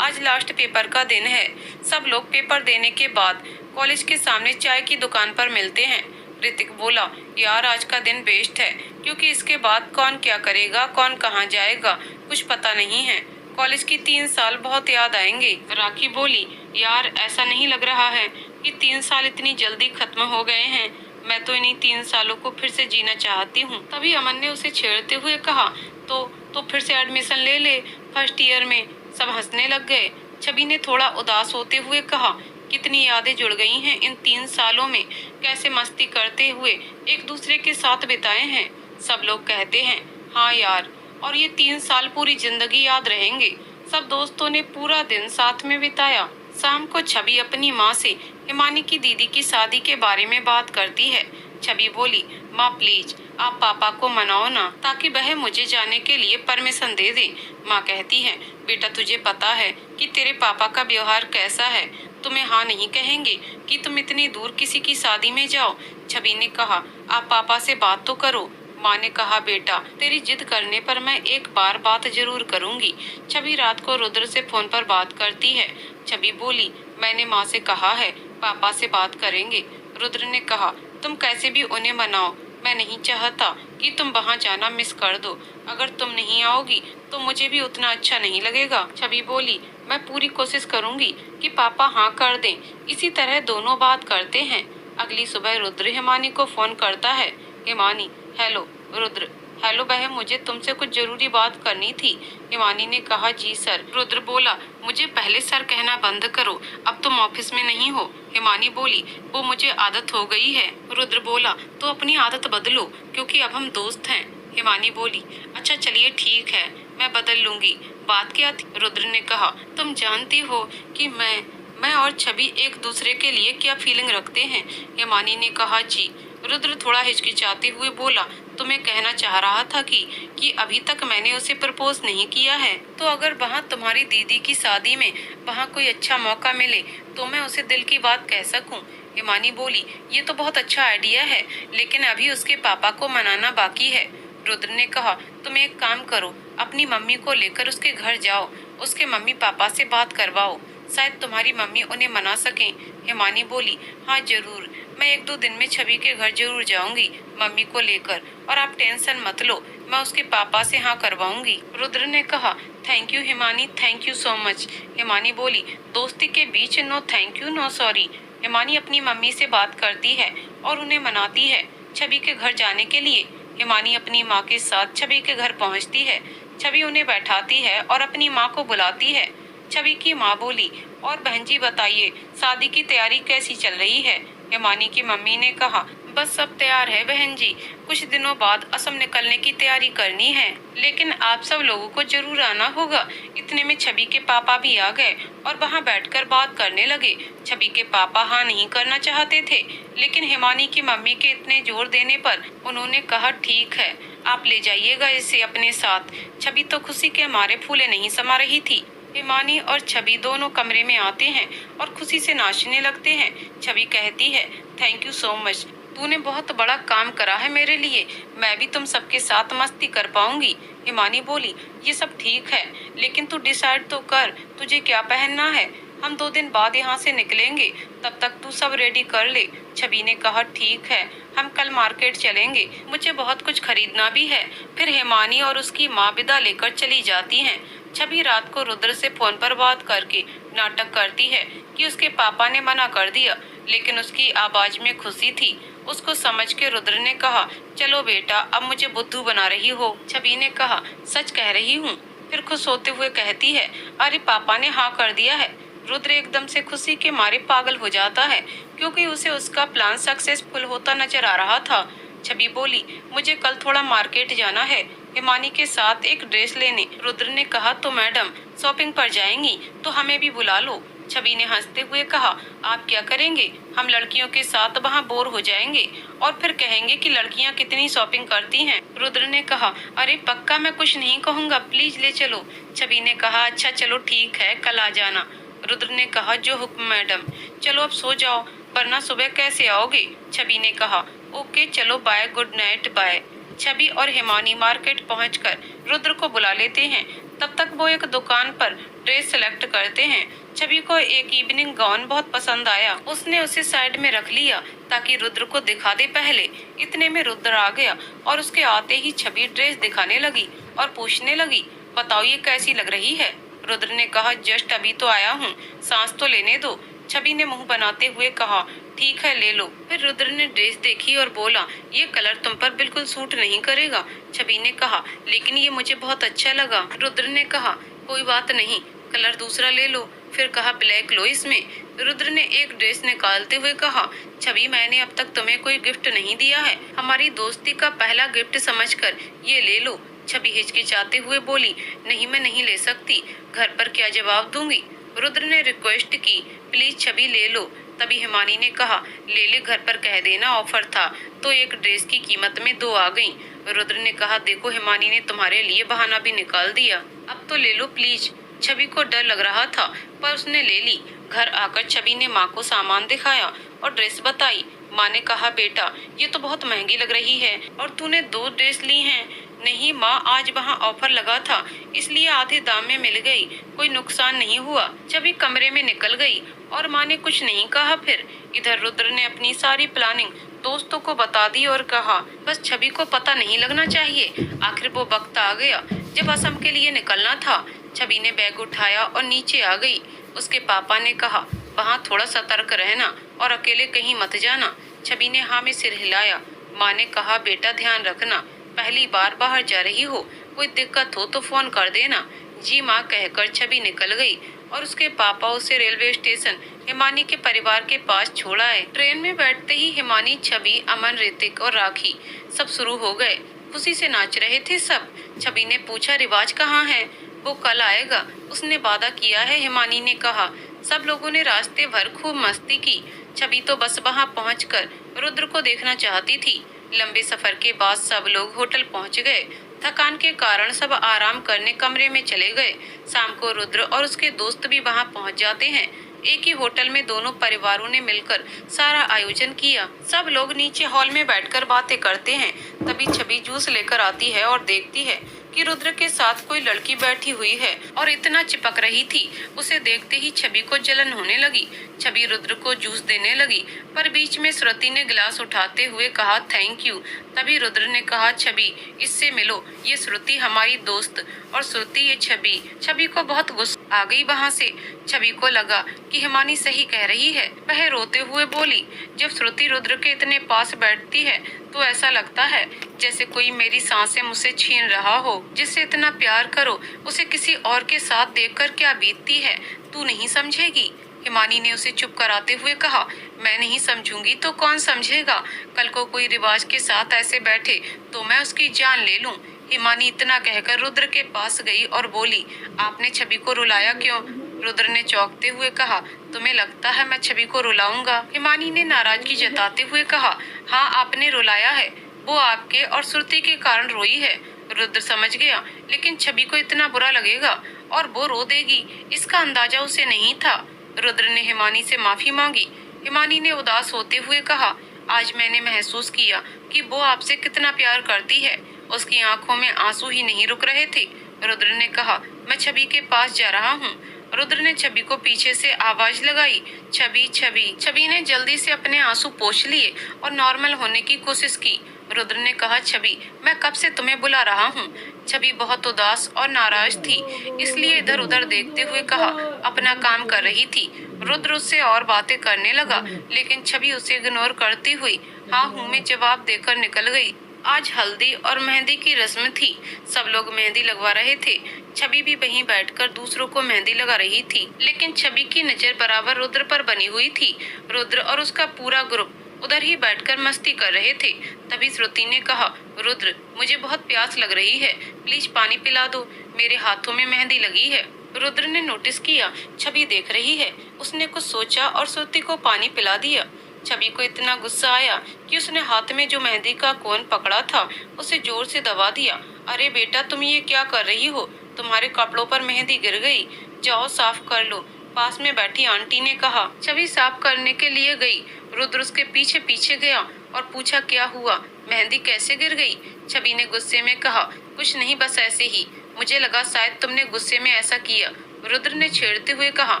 आज लास्ट पेपर का दिन है। सब लोग पेपर देने के बाद कॉलेज के सामने चाय की दुकान पर मिलते हैं। ऋतिक बोला, यार आज का दिन बेस्ट है, क्योंकि इसके बाद कौन क्या करेगा, कौन कहाँ जाएगा, कुछ पता नहीं है। कॉलेज की 3 साल बहुत याद आएंगे। राखी बोली, यार ऐसा नहीं लग रहा है कि 3 साल इतनी जल्दी खत्म हो गए हैं। मैं तो इन्हीं 3 सालों को फिर से जीना चाहती हूँ। तभी अमन ने उसे छेड़ते हुए कहा, तो फिर से एडमिशन ले ले फर्स्ट ईयर में। सब हंसने लग गए। छवि ने थोड़ा उदास होते हुए कहा, कितनी यादें जुड़ गई हैं इन 3 सालों में, कैसे मस्ती करते हुए एक दूसरे के साथ बिताए हैं। सब लोग कहते हैं, हाँ यार, और ये 3 साल पूरी जिंदगी याद रहेंगे। सब दोस्तों ने पूरा दिन साथ में बिताया। शाम को छवि अपनी माँ से हिमानी की दीदी की शादी के बारे में बात करती है। छवि बोली, माँ प्लीज आप पापा को मनाओ ना, ताकि वह मुझे जाने के लिए परमिशन दे दे। माँ कहती है, बेटा तुझे पता है कि तेरे पापा का व्यवहार कैसा है, तुम्हें हाँ नहीं कहेंगे कि तुम इतनी दूर किसी की शादी में जाओ। छवि ने कहा, आप पापा से बात तो करो। माँ ने कहा, बेटा तेरी जिद करने पर मैं एक बार बात जरूर करूंगी। छवि रात को रुद्र से फोन पर बात करती है। छवि बोली, मैंने माँ से कहा है पापा से बात करेंगे। रुद्र ने कहा, तुम कैसे भी उन्हें मनाओ, मैं नहीं चाहता कि तुम वहाँ जाना मिस कर दो। अगर तुम नहीं आओगी तो मुझे भी उतना अच्छा नहीं लगेगा। छवि बोली, मैं पूरी कोशिश करूंगी कि पापा हाँ कर दें। इसी तरह दोनों बात करते हैं। अगली सुबह रुद्र हिमानी को फोन करता है। हिमानी, हेलो। रुद्र, हेलो बहन, मुझे तुमसे कुछ जरूरी बात करनी थी। हिमानी ने कहा, जी सर। रुद्र बोला, मुझे पहले सर कहना बंद करो, अब तुम ऑफिस में नहीं हो। हिमानी बोली, वो मुझे आदत हो गई है। रुद्र बोला, तो अपनी आदत बदलो, क्योंकि अब हम दोस्त हैं। हिमानी बोली, अच्छा चलिए ठीक है, मैं बदल लूंगी। बात क्या थी? रुद्र ने कहा, तुम जानती हो कि मैं और छवि एक दूसरे के लिए क्या फीलिंग रखते हैं। हिमानी ने कहा, जी। रुद्र थोड़ा हिचकिचाते हुए बोला, तो मैं कहना चाह रहा था कि अभी तक मैंने उसे प्रपोज नहीं किया है, तो अगर वहाँ तुम्हारी दीदी की शादी में वहाँ कोई अच्छा मौका मिले तो मैं उसे दिल की बात कह सकूं। हिमानी बोली, ये तो बहुत अच्छा आइडिया है, लेकिन अभी उसके पापा को मनाना बाकी है। रुद्र ने कहा, तुम एक काम करो, अपनी मम्मी को लेकर उसके घर जाओ, उसके मम्मी पापा से बात करवाओ, शायद तुम्हारी मम्मी उन्हें मना सकें। हिमानी बोली, हाँ जरूर, मैं 1-2 दिन में छवि के घर जरूर जाऊंगी मम्मी को लेकर, और आप टेंशन मत लो, मैं उसके पापा से हाँ करवाऊंगी। रुद्र ने कहा, thank you Himani, thank you so much. Himani बोली, दोस्ती के बीच no thank you no sorry. Himani अपनी मम्मी से बात करती है और उन्हें मनाती है छवि के घर जाने के लिए। हिमानी अपनी माँ के साथ छवि के घर पहुँचती है। छवि उन्हें बैठाती है और अपनी माँ को बुलाती है। छवि की माँ बोली, और बहन जी बताइए, शादी की तैयारी कैसी चल रही है। हिमानी की मम्मी ने कहा, बस सब तैयार है बहन जी, कुछ दिनों बाद असम निकलने की तैयारी करनी है, लेकिन आप सब लोगों को जरूर आना होगा। इतने में छवि के पापा भी आ गए और वहाँ बैठकर बात करने लगे। छवि के पापा हाँ नहीं करना चाहते थे, लेकिन हिमानी की मम्मी के इतने जोर देने पर उन्होंने कहा, ठीक है, आप ले जाइएगा इसे अपने साथ। छवि तो खुशी के मारे फूले नहीं समा रही थी। हिमानी और छवि दोनों कमरे में आते हैं और खुशी से नाचने लगते हैं। छवि कहती है, थैंक यू सो मच, तूने बहुत बड़ा काम करा है मेरे लिए, मैं भी तुम सबके साथ मस्ती कर पाऊंगी। हिमानी बोली, ये सब ठीक है, लेकिन तू डिसाइड तो कर, तुझे क्या पहनना है। हम 2 दिन बाद यहाँ से निकलेंगे, तब तक तू सब रेडी कर ले। छवि ने कहा, ठीक है, हम कल मार्केट चलेंगे, मुझे बहुत कुछ खरीदना भी है। फिर हिमानी और उसकी माँ विदा लेकर चली जाती हैं। छवि रात को रुद्र से फोन पर बात करके नाटक करती है कि उसके पापा ने मना कर दिया, लेकिन उसकी आवाज में खुशी थी। उसको समझ के रुद्र ने कहा, चलो बेटा, अब मुझे बुद्धू बना रही हो। छवि ने कहा, सच कह रही हूँ। फिर खुश होते हुए कहती है, अरे पापा ने हाँ कर दिया है। रुद्र एकदम से खुशी के मारे पागल हो जाता है, क्योंकि उसे उसका प्लान सक्सेसफुल होता नजर आ रहा था। छवि बोली, मुझे कल थोड़ा मार्केट जाना है, हिमानी के साथ एक ड्रेस लेने। रुद्र ने कहा, तो मैडम शॉपिंग पर जाएंगी तो हमें भी बुला लो। छवि ने हंसते हुए कहा, आप क्या करेंगे, हम लड़कियों के साथ वहाँ बोर हो जाएंगे और फिर कहेंगे कि लड़कियाँ कितनी शॉपिंग करती हैं। रुद्र ने कहा, अरे पक्का मैं कुछ नहीं कहूँगा, प्लीज ले चलो। छवि ने कहा, अच्छा चलो ठीक है, कल आ जाना। रुद्र ने कहा, जो हुक्म मैडम। चलो अब सो जाओ, वरना सुबह कैसे आओगे। छवि ने कहा, ओके चलो बाय, गुड नाइट, बाय। छवि और हिमानी मार्केट पहुंचकर रुद्र को बुला लेते हैं। तब तक वो एक दुकान पर ड्रेस सेलेक्ट करते हैं। छवि को एक इवनिंग गाउन बहुत पसंद आया, उसने उसे साइड में रख लिया ताकि रुद्र को दिखा दे पहले। इतने में रुद्र आ गया और उसके आते ही छवि ड्रेस दिखाने लगी और पूछने लगी, बताओ ये कैसी लग रही है? रुद्र ने कहा, जस्ट अभी तो आया हूँ, सांस तो लेने दो। छवि ने मुंह बनाते हुए कहा, ठीक है ले लो। फिर रुद्र ने ड्रेस देखी और बोला, ये कलर तुम पर बिल्कुल सूट नहीं करेगा। छवि ने कहा, लेकिन ये मुझे बहुत अच्छा लगा। रुद्र ने कहा, कोई बात नहीं, कलर दूसरा ले लो। फिर कहा, ब्लैक लो इसमें। रुद्र ने एक ड्रेस निकालते हुए कहा, छवि मैंने अब तक तुम्हें कोई गिफ्ट नहीं दिया है, हमारी दोस्ती का पहला गिफ्ट समझकर ये ले लो। छवि हिचकिचाते हुए बोली, नहीं मैं नहीं ले सकती, घर पर क्या जवाब दूंगी। रुद्र ने रिक्वेस्ट की, प्लीज छवि ले लो। तभी हिमानी ने कहा, ले ले, घर पर कह देना ऑफर था। तो एक ड्रेस की कीमत में 2 आ गई। रुद्र ने कहा, देखो हिमानी ने तुम्हारे लिए बहाना भी निकाल दिया, अब तो ले लो प्लीज। छवि को डर लग रहा था पर उसने ले ली। घर आकर छवि ने माँ को सामान दिखाया और ड्रेस बताई। माँ ने कहा, बेटा ये तो बहुत महंगी लग रही है और तूने 2 ड्रेस ली हैं। नहीं माँ, आज वहाँ ऑफर लगा था इसलिए आधे दाम में मिल गई, कोई नुकसान नहीं हुआ। छवि कमरे में निकल गई और माँ ने कुछ नहीं कहा। फिर इधर रुद्र ने अपनी सारी प्लानिंग दोस्तों को बता दी और कहा, बस छवि को पता नहीं लगना चाहिए। आखिर वो वक्त आ गया जब असम के लिए निकलना था। छवि ने बैग उठाया और नीचे आ गई। उसके पापा ने कहा, वहाँ थोड़ा सतर्क रहना और अकेले कहीं मत जाना। छवि ने हाँ में सिर हिलाया। माँ ने कहा, बेटा ध्यान रखना, पहली बार बाहर जा रही हो, कोई दिक्कत हो तो फोन कर देना। जी माँ कहकर छवि निकल गई और उसके पापा उसे रेलवे स्टेशन हिमानी के परिवार के पास छोड़ आए। ट्रेन में बैठते ही हिमानी, छवि, अमन, ऋतिक और राखी सब शुरू हो गए। खुशी से नाच रहे थे सब। छवि ने पूछा, रिवाज कहाँ है? वो कल आएगा, उसने वादा किया है, हिमानी ने कहा। सब लोगों ने रास्ते भर खूब मस्ती की। छवि तो बस वहाँ पहुंचकर रुद्र को देखना चाहती थी। लंबे सफर के बाद सब लोग होटल पहुंच गए। थकान के कारण सब आराम करने कमरे में चले गए। शाम को रुद्र और उसके दोस्त भी वहां पहुंच जाते हैं। एक ही होटल में दोनों परिवारों ने मिलकर सारा आयोजन किया। सब लोग नीचे हॉल में बैठकर बातें करते हैं। तभी छवि जूस लेकर आती है और देखती है कि रुद्र के साथ कोई लड़की बैठी हुई है और इतना चिपक रही थी। उसे देखते ही छवि को जलन होने लगी। छवि रुद्र को जूस देने लगी पर बीच में श्रुति ने गिलास उठाते हुए कहा, थैंक यू। तभी रुद्र ने कहा, छवि इससे मिलो, ये श्रुति हमारी दोस्त और श्रुति ये छवि। छवि को बहुत गुस्सा आ गई वहाँ से। छवि को लगा कि हिमानी सही कह रही है। वह रोते हुए बोली, जब श्रुति रुद्र के इतने पास बैठती है तो ऐसा लगता है जैसे कोई मेरी सांसें मुझसे छीन रहा हो। जिससे इतना प्यार करो उसे किसी और के साथ देखकर क्या बीतती है, तू नहीं समझेगी। हिमानी ने उसे चुप कराते हुए कहा, मैं नहीं समझूंगी तो कौन समझेगा? कल को कोई रिवाज के साथ ऐसे बैठे तो मैं उसकी जान ले लूं। हिमानी इतना कहकर रुद्र के पास गई और बोली, आपने छवि को रुलाया क्यों? रुद्र ने चौंकते हुए कहा, तुम्हें लगता है मैं छवि को रुलाऊंगा? हिमानी ने नाराजगी जताते हुए कहा, हाँ आपने रुलाया है, वो आपके और श्रुति के कारण रोई है। रुद्र समझ गया, लेकिन छवि को इतना बुरा लगेगा और वो रो देगी, इसका अंदाजा उसे नहीं था। रुद्र ने हिमानी से माफी मांगी। हिमानी ने उदास होते हुए कहा, आज मैंने महसूस किया कि वो आपसे कितना प्यार करती है। उसकी आंखों में आंसू ही नहीं रुक रहे थे। रुद्र ने कहा, मैं छवि के पास जा रहा हूँ। रुद्र ने छवि को पीछे से आवाज लगाई, छवि छवि। छवि ने जल्दी से अपने आंसू पोंछ लिए और नॉर्मल होने की कोशिश की। रुद्र ने कहा, छवि मैं कब से तुम्हें बुला रहा हूँ। छवि बहुत उदास और नाराज थी, इसलिए इधर उधर देखते हुए कहा, अपना काम कर रही थी। रुद्र उससे और बातें करने लगा, लेकिन छवि उसे इग्नोर करती हुई हाँ हूँ में जवाब देकर निकल गई। आज हल्दी और मेहंदी की रस्म थी। सब लोग मेहंदी लगवा रहे थे। छवि भी वहीं बैठकर दूसरों को मेहंदी लगा रही थी, लेकिन छवि की नजर बराबर रुद्र पर बनी हुई थी। रुद्र और उसका पूरा ग्रुप उधर ही बैठकर मस्ती कर रहे थे। तभी श्रुति ने कहा, रुद्र मुझे बहुत प्यास लग रही है, प्लीज पानी पिला दो, मेरे हाथों में मेहंदी लगी है। रुद्र ने नोटिस किया छवि देख रही है। उसने कुछ सोचा और श्रुति को पानी पिला दिया। छवि को इतना गुस्सा आया कि उसने हाथ में जो मेहंदी का कोन पकड़ा था उसे जोर से दबा दिया। अरे बेटा तुम ये क्या कर रही हो? तुम्हारे कपड़ों पर मेहंदी गिर गई, जाओ साफ कर लो, पास में बैठी आंटी ने कहा। छवि साफ करने के लिए गई। रुद्र उसके पीछे पीछे गया और पूछा, क्या हुआ, मेहंदी कैसे गिर गई? छवि ने गुस्से में कहा, कुछ नहीं, बस ऐसे ही, मुझे लगा शायद तुमने गुस्से में ऐसा किया। रुद्र ने छेड़ते हुए कहा,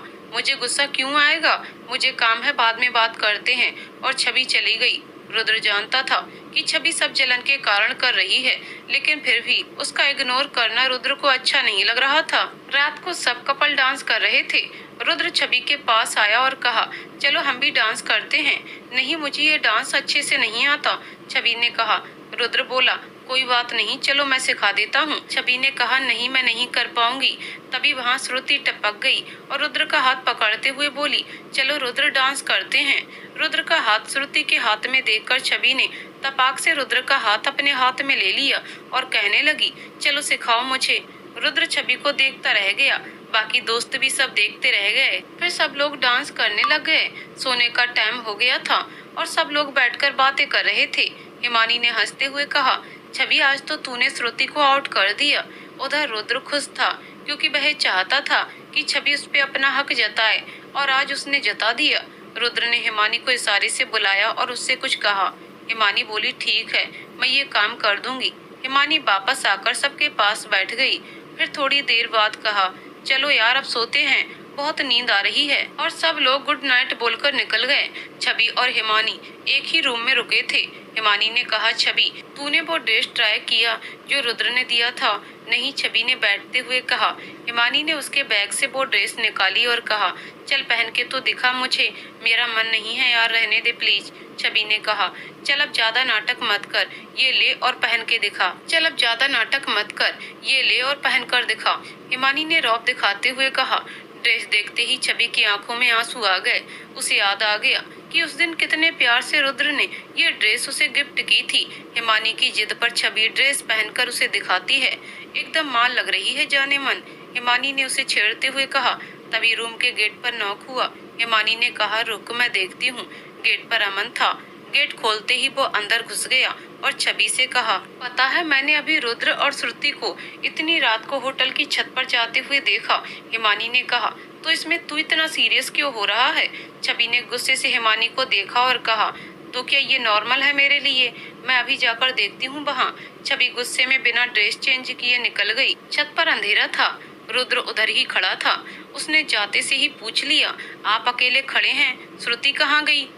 मुझे गुस्सा क्यों आएगा, मुझे काम है, बाद में बात करते हैं। और छवि चली गई। रुद्र जानता था कि छवि सब जलन के कारण कर रही है, लेकिन फिर भी उसका इग्नोर करना रुद्र को अच्छा नहीं लग रहा था। रात को सब कपल डांस कर रहे थे। रुद्र छवि के पास आया और कहा, चलो हम भी डांस करते हैं। नहीं, मुझे ये डांस अच्छे से नहीं आता, छवि ने कहा। रुद्र बोला, कोई बात नहीं, चलो मैं सिखा देता हूँ। छवि ने कहा, नहीं, मैं नहीं कर पाऊंगी। तभी वहाँ श्रुति टपक गई और रुद्र का हाथ पकड़ते हुए बोली, चलो रुद्र डांस करते हैं। रुद्र का हाथ श्रुति के हाथ में देखकर छवि ने तपाक से रुद्र का हाथ अपने हाथ में ले लिया और कहने लगी, चलो सिखाओ मुझे। रुद्र छवि को देखता रह गया, बाकी दोस्त भी सब देखते रह गए। फिर सब लोग डांस करने लग गए। सोने का टाइम हो गया था और सब लोग बैठकर बातें कर रहे थे। हिमानी ने हंसते हुए कहा, छवि आज तो तूने श्रुति को आउट कर दिया। उधर रुद्र खुश था क्योंकि वह चाहता था कि छवि उस पे अपना हक जताए और आज उसने जता दिया। रुद्र ने हिमानी को इशारे से बुलाया और उससे कुछ कहा। हिमानी बोली, ठीक है, मैं ये काम कर दूंगी। हिमानी वापस आकर सबके पास बैठ गई। फिर थोड़ी देर बाद कहा, चलो यार अब सोते हैं, बहुत नींद आ रही है। और सब लोग गुड नाइट बोलकर निकल गए। छवि और हिमानी एक ही रूम में रुके थे। हिमानी ने कहा, छवि तूने वो ड्रेस ट्राई किया जो रुद्र ने दिया था? नहीं, छवि ने बैठते हुए कहा। हिमानी ने उसके बैग से वो ड्रेस निकाली और कहा, चल पहन के तो दिखा मुझे। मेरा मन नहीं है यार, रहने दे प्लीज। छवि ने कहा, चल अब ज्यादा नाटक मत कर, ये ले और पहन के दिखा। चल अब ज्यादा नाटक मत कर, ये ले और पहन कर दिखा। हिमानी ने रौब दिखाते हुए कहा। ड्रेस देखते ही छवि की आंखों में आंसू आ गए। उसे याद आ गया कि उस दिन कितने प्यार से रुद्र ने ये ड्रेस उसे गिफ्ट की थी। हिमानी की जिद पर छवि ड्रेस पहनकर उसे दिखाती है। एकदम मां लग रही है जाने मन, हिमानी ने उसे छेड़ते हुए कहा। तभी रूम के गेट पर नॉक हुआ। हिमानी ने कहा, रुक, मैं देखती हूँ। गेट पर अमन था। गेट खोलते ही वो अंदर घुस गया और छवि से कहा, पता है मैंने अभी रुद्र और श्रुति को इतनी रात को होटल की छत पर जाते हुए देखा। हिमानी ने कहा, तो इसमें तू इतना सीरियस क्यों हो रहा है? छवि ने गुस्से से हिमानी को देखा और कहा, तो क्या ये नॉर्मल है मेरे लिए? मैं अभी जाकर देखती हूँ वहाँ। छवि गुस्से में बिना ड्रेस चेंज किए निकल गई। छत पर अंधेरा था। रुद्र उधर ही खड़ा था। उसने जाते से ही पूछ लिया, आप अकेले खड़े हैं, श्रुति कहाँ गई?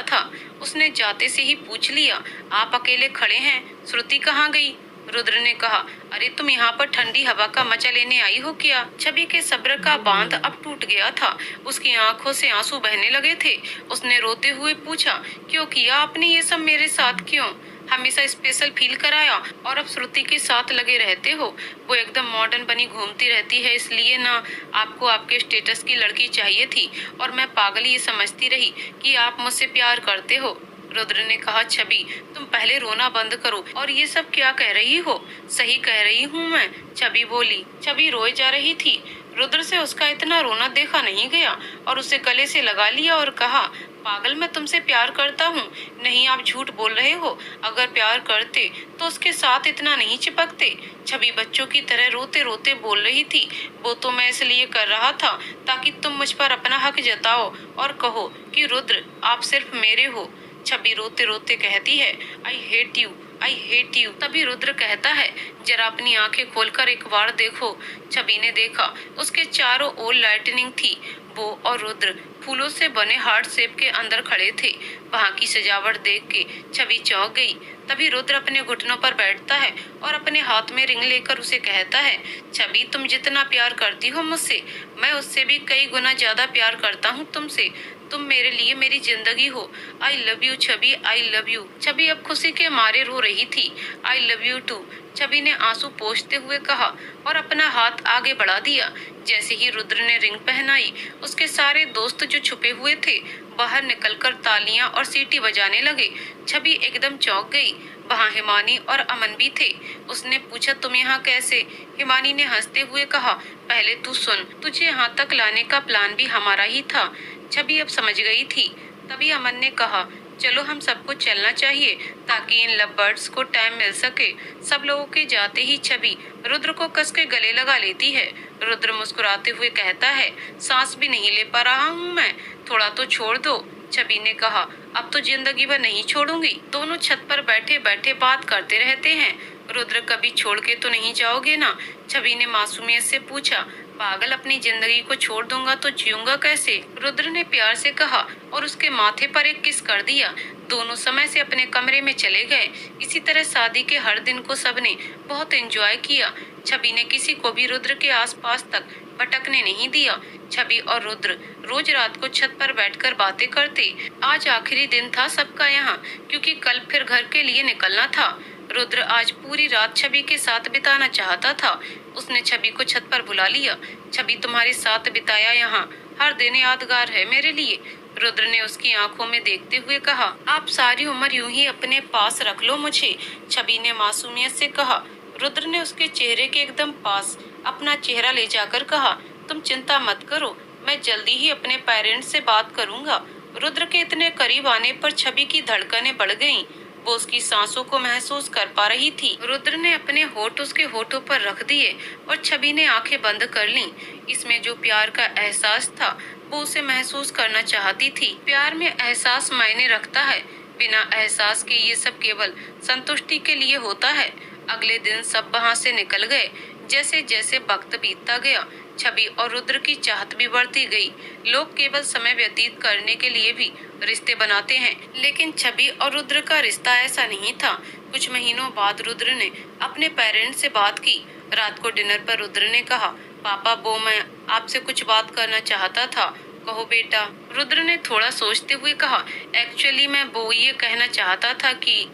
था उसने जाते से ही पूछ लिया, आप अकेले खड़े हैं, श्रुति कहाँ गई? रुद्र ने कहा, अरे तुम यहाँ पर ठंडी हवा का मजा लेने आई हो क्या? छवि के सब्र का बांध अब टूट गया था। उसकी आंखों से आंसू बहने लगे थे। उसने रोते हुए पूछा, क्यों किया आपने ये सब मेरे साथ? क्यों हमेशा स्पेशल फील कराया और अब श्रुति के साथ लगे रहते हो? वो एकदम मॉडर्न बनी घूमती रहती है, इसलिए ना आपको आपके स्टेटस की लड़की चाहिए थी और मैं पागल ये समझती रही कि आप मुझसे प्यार करते हो। रुद्र ने कहा, छवि तुम पहले रोना बंद करो और ये सब क्या कह रही हो? सही कह रही हूँ मैं, छवि बोली। छवि रोए जा रही थी। रुद्र से उसका इतना रोना देखा नहीं गया और उसे गले से लगा लिया और कहा, पागल, मैं तुमसे प्यार करता हूँ। नहीं, आप झूठ बोल रहे हो। अगर प्यार करते तो उसके साथ इतना नहीं चिपकते। छवि बच्चों की तरह रोते रोते बोल रही थी, वो तो मैं इसलिए कर रहा था ताकि तुम मुझ पर अपना हक जताओ और कहो कि रुद्र आप सिर्फ मेरे हो। छवि रोते रोते कहती है, I hate you, I hate you. तभी रुद्र कहता है, जरा अपनी आंखें खोलकर एक बार देखो। छवि ने देखा, उसके चारों ओर लाइटनिंग थी। वो और रुद्र फूलों से बने हार्ट शेप के अंदर खड़े थे। वहाँ की सजावट देख के छवि चौंक गई। तभी रुद्र अपने घुटनों पर बैठता है और अपने हाथ में रिंग लेकर उसे कहता है, छवि तुम जितना प्यार करती हो मुझसे, मैं उससे भी कई गुना ज्यादा प्यार करता हूँ तुमसे। तुम मेरे लिए मेरी जिंदगी हो। I love you Chhavi, I love you. Chhavi अब खुशी के मारे रो रही थी। I love you too, Chhavi ने आंसू पोंछते हुए कहा और अपना हाथ आगे बढ़ा दिया। जैसे ही रुद्र ने रिंग पहनाई, उसके सारे दोस्त जो छुपे हुए थे बाहर निकलकर तालियां और सीटी बजाने लगे। छवि एकदम चौंक गई। वहाँ हिमानी और अमन भी थे। उसने पूछा, तुम यहाँ कैसे? हिमानी ने हंसते हुए कहा, पहले तू सुन, तुझे यहाँ तक लाने का प्लान भी हमारा ही था। छवि अब समझ गई थी। तभी अमन ने कहा, चलो हम सबको चलना चाहिए ताकि इन लव बर्ड्स को टाइम मिल सके। सब लोगों के जाते ही छवि रुद्र को कस के गले लगा लेती है। रुद्र मुस्कुराते हुए कहता है, सांस भी नहीं ले पा रहा हूँ मैं, थोड़ा तो छोड़ दो। छवि ने कहा, अब तो जिंदगी भर नहीं छोड़ूंगी। दोनों छत पर बैठे बैठे बात करते रहते हैं। रुद्र कभी छोड़ के तो नहीं जाओगे ना? छवि ने मासूमियत से पूछा। पागल, अपनी जिंदगी को छोड़ दूंगा तो जीऊंगा कैसे? रुद्र ने प्यार से कहा और उसके माथे पर एक किस कर दिया। दोनों समय से अपने कमरे में चले गए। इसी तरह शादी के हर दिन को सबने बहुत एंजॉय किया। छवि ने किसी को भी रुद्र के आसपास तक भटकने नहीं दिया। छवि और रुद्र रोज रात को छत पर बैठकर बातें करते। आज आखिरी दिन था सबका यहाँ, क्योंकि कल फिर घर के लिए निकलना था। रुद्र आज पूरी रात छवि के साथ बिताना चाहता था। उसने छवि को छत पर बुला लिया। छवि, तुम्हारे साथ बिताया यहाँ हर दिन यादगार है मेरे लिए। रुद्र ने उसकी आंखों में देखते हुए कहा, आप सारी उम्र यूं ही अपने पास रख लो मुझे। छवि ने मासूमियत से कहा। रुद्र ने उसके चेहरे के एकदम पास अपना चेहरा ले जाकर कहा, तुम चिंता मत करो, मैं जल्दी ही अपने पेरेंट्स से बात करूंगा। रुद्र के इतने करीब आने पर छवि की धड़कनें बढ़ गईं। वो उसकी सांसों को महसूस कर पा रही थी। रुद्र ने अपने होठ उसके होठों पर रख दिए और छवि ने आंखें बंद कर लीं। इसमें जो प्यार का एहसास था वो उसे महसूस करना चाहती थी। प्यार में एहसास मायने रखता है, बिना एहसास के ये सब केवल संतुष्टि के लिए होता है। अगले दिन सब वहां से निकल गए। जैसे जैसे वक्त बीतता गया, छवि और रुद्र की चाहत भी बढ़ती गई। लोग केवल समय व्यतीत करने के लिए भी रिश्ते बनाते हैं, लेकिन छवि और रुद्र का रिश्ता ऐसा नहीं था। कुछ महीनों बाद रुद्र ने अपने पेरेंट्स से बात की। रात को डिनर पर रुद्र ने कहा, पापा, वो मैं आपसे कुछ बात करना चाहता था। कहो बेटा। रुद्र ने थोड़ा सोचते हुए कहा, एक्चुअली मैं वो ये कहना चाहता था कि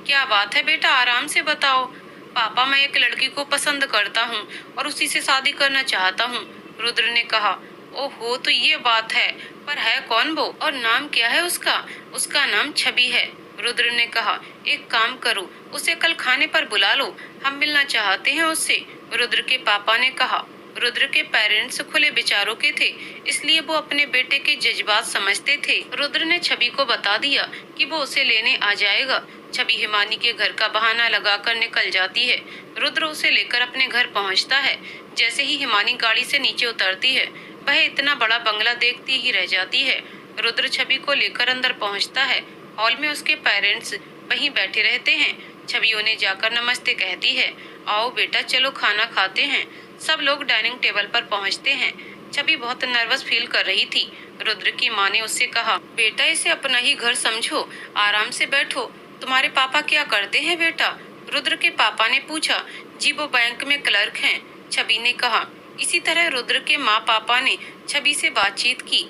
क्या बात है बेटा, आराम से बताओ। पापा, मैं एक लड़की को पसंद करता हूँ और उसी से शादी करना चाहता हूँ। रुद्र ने कहा, ओहो, तो ये बात है, पर है कौन वो और नाम क्या है उसका? उसका नाम छवि है। रुद्र ने कहा, एक काम करो, उसे कल खाने पर बुला लो, हम मिलना चाहते हैं उससे। रुद्र के पापा ने कहा। रुद्र के पेरेंट्स खुले विचारों के थे, इसलिए वो अपने बेटे के जज्बात समझते थे। रुद्र ने छवि को बता दिया कि वो उसे लेने आ जाएगा। छवि हिमानी के घर का बहाना लगाकर निकल जाती है। रुद्र उसे लेकर अपने घर पहुंचता है। जैसे ही हिमानी गाड़ी से नीचे उतरती है, वह इतना बड़ा बंगला देखती ही रह जाती है। रुद्र छवि को लेकर अंदर पहुंचता है। हॉल में उसके पेरेंट्स वहीं बैठे रहते हैं। छवि उन्हें जाकर नमस्ते कहती है। आओ बेटा, चलो खाना खाते हैं। सब लोग डाइनिंग टेबल पर पहुंचते हैं। छवि बहुत नर्वस फील कर रही थी। रुद्र की माँ ने उससे कहा, बेटा, इसे अपना ही घर समझो, आराम से बैठो। तुम्हारे पापा क्या करते हैं बेटा? रुद्र के पापा ने पूछा। जी, वो बैंक में क्लर्क हैं। छवि ने कहा। इसी तरह रुद्र के माँ पापा ने छवि से बातचीत की।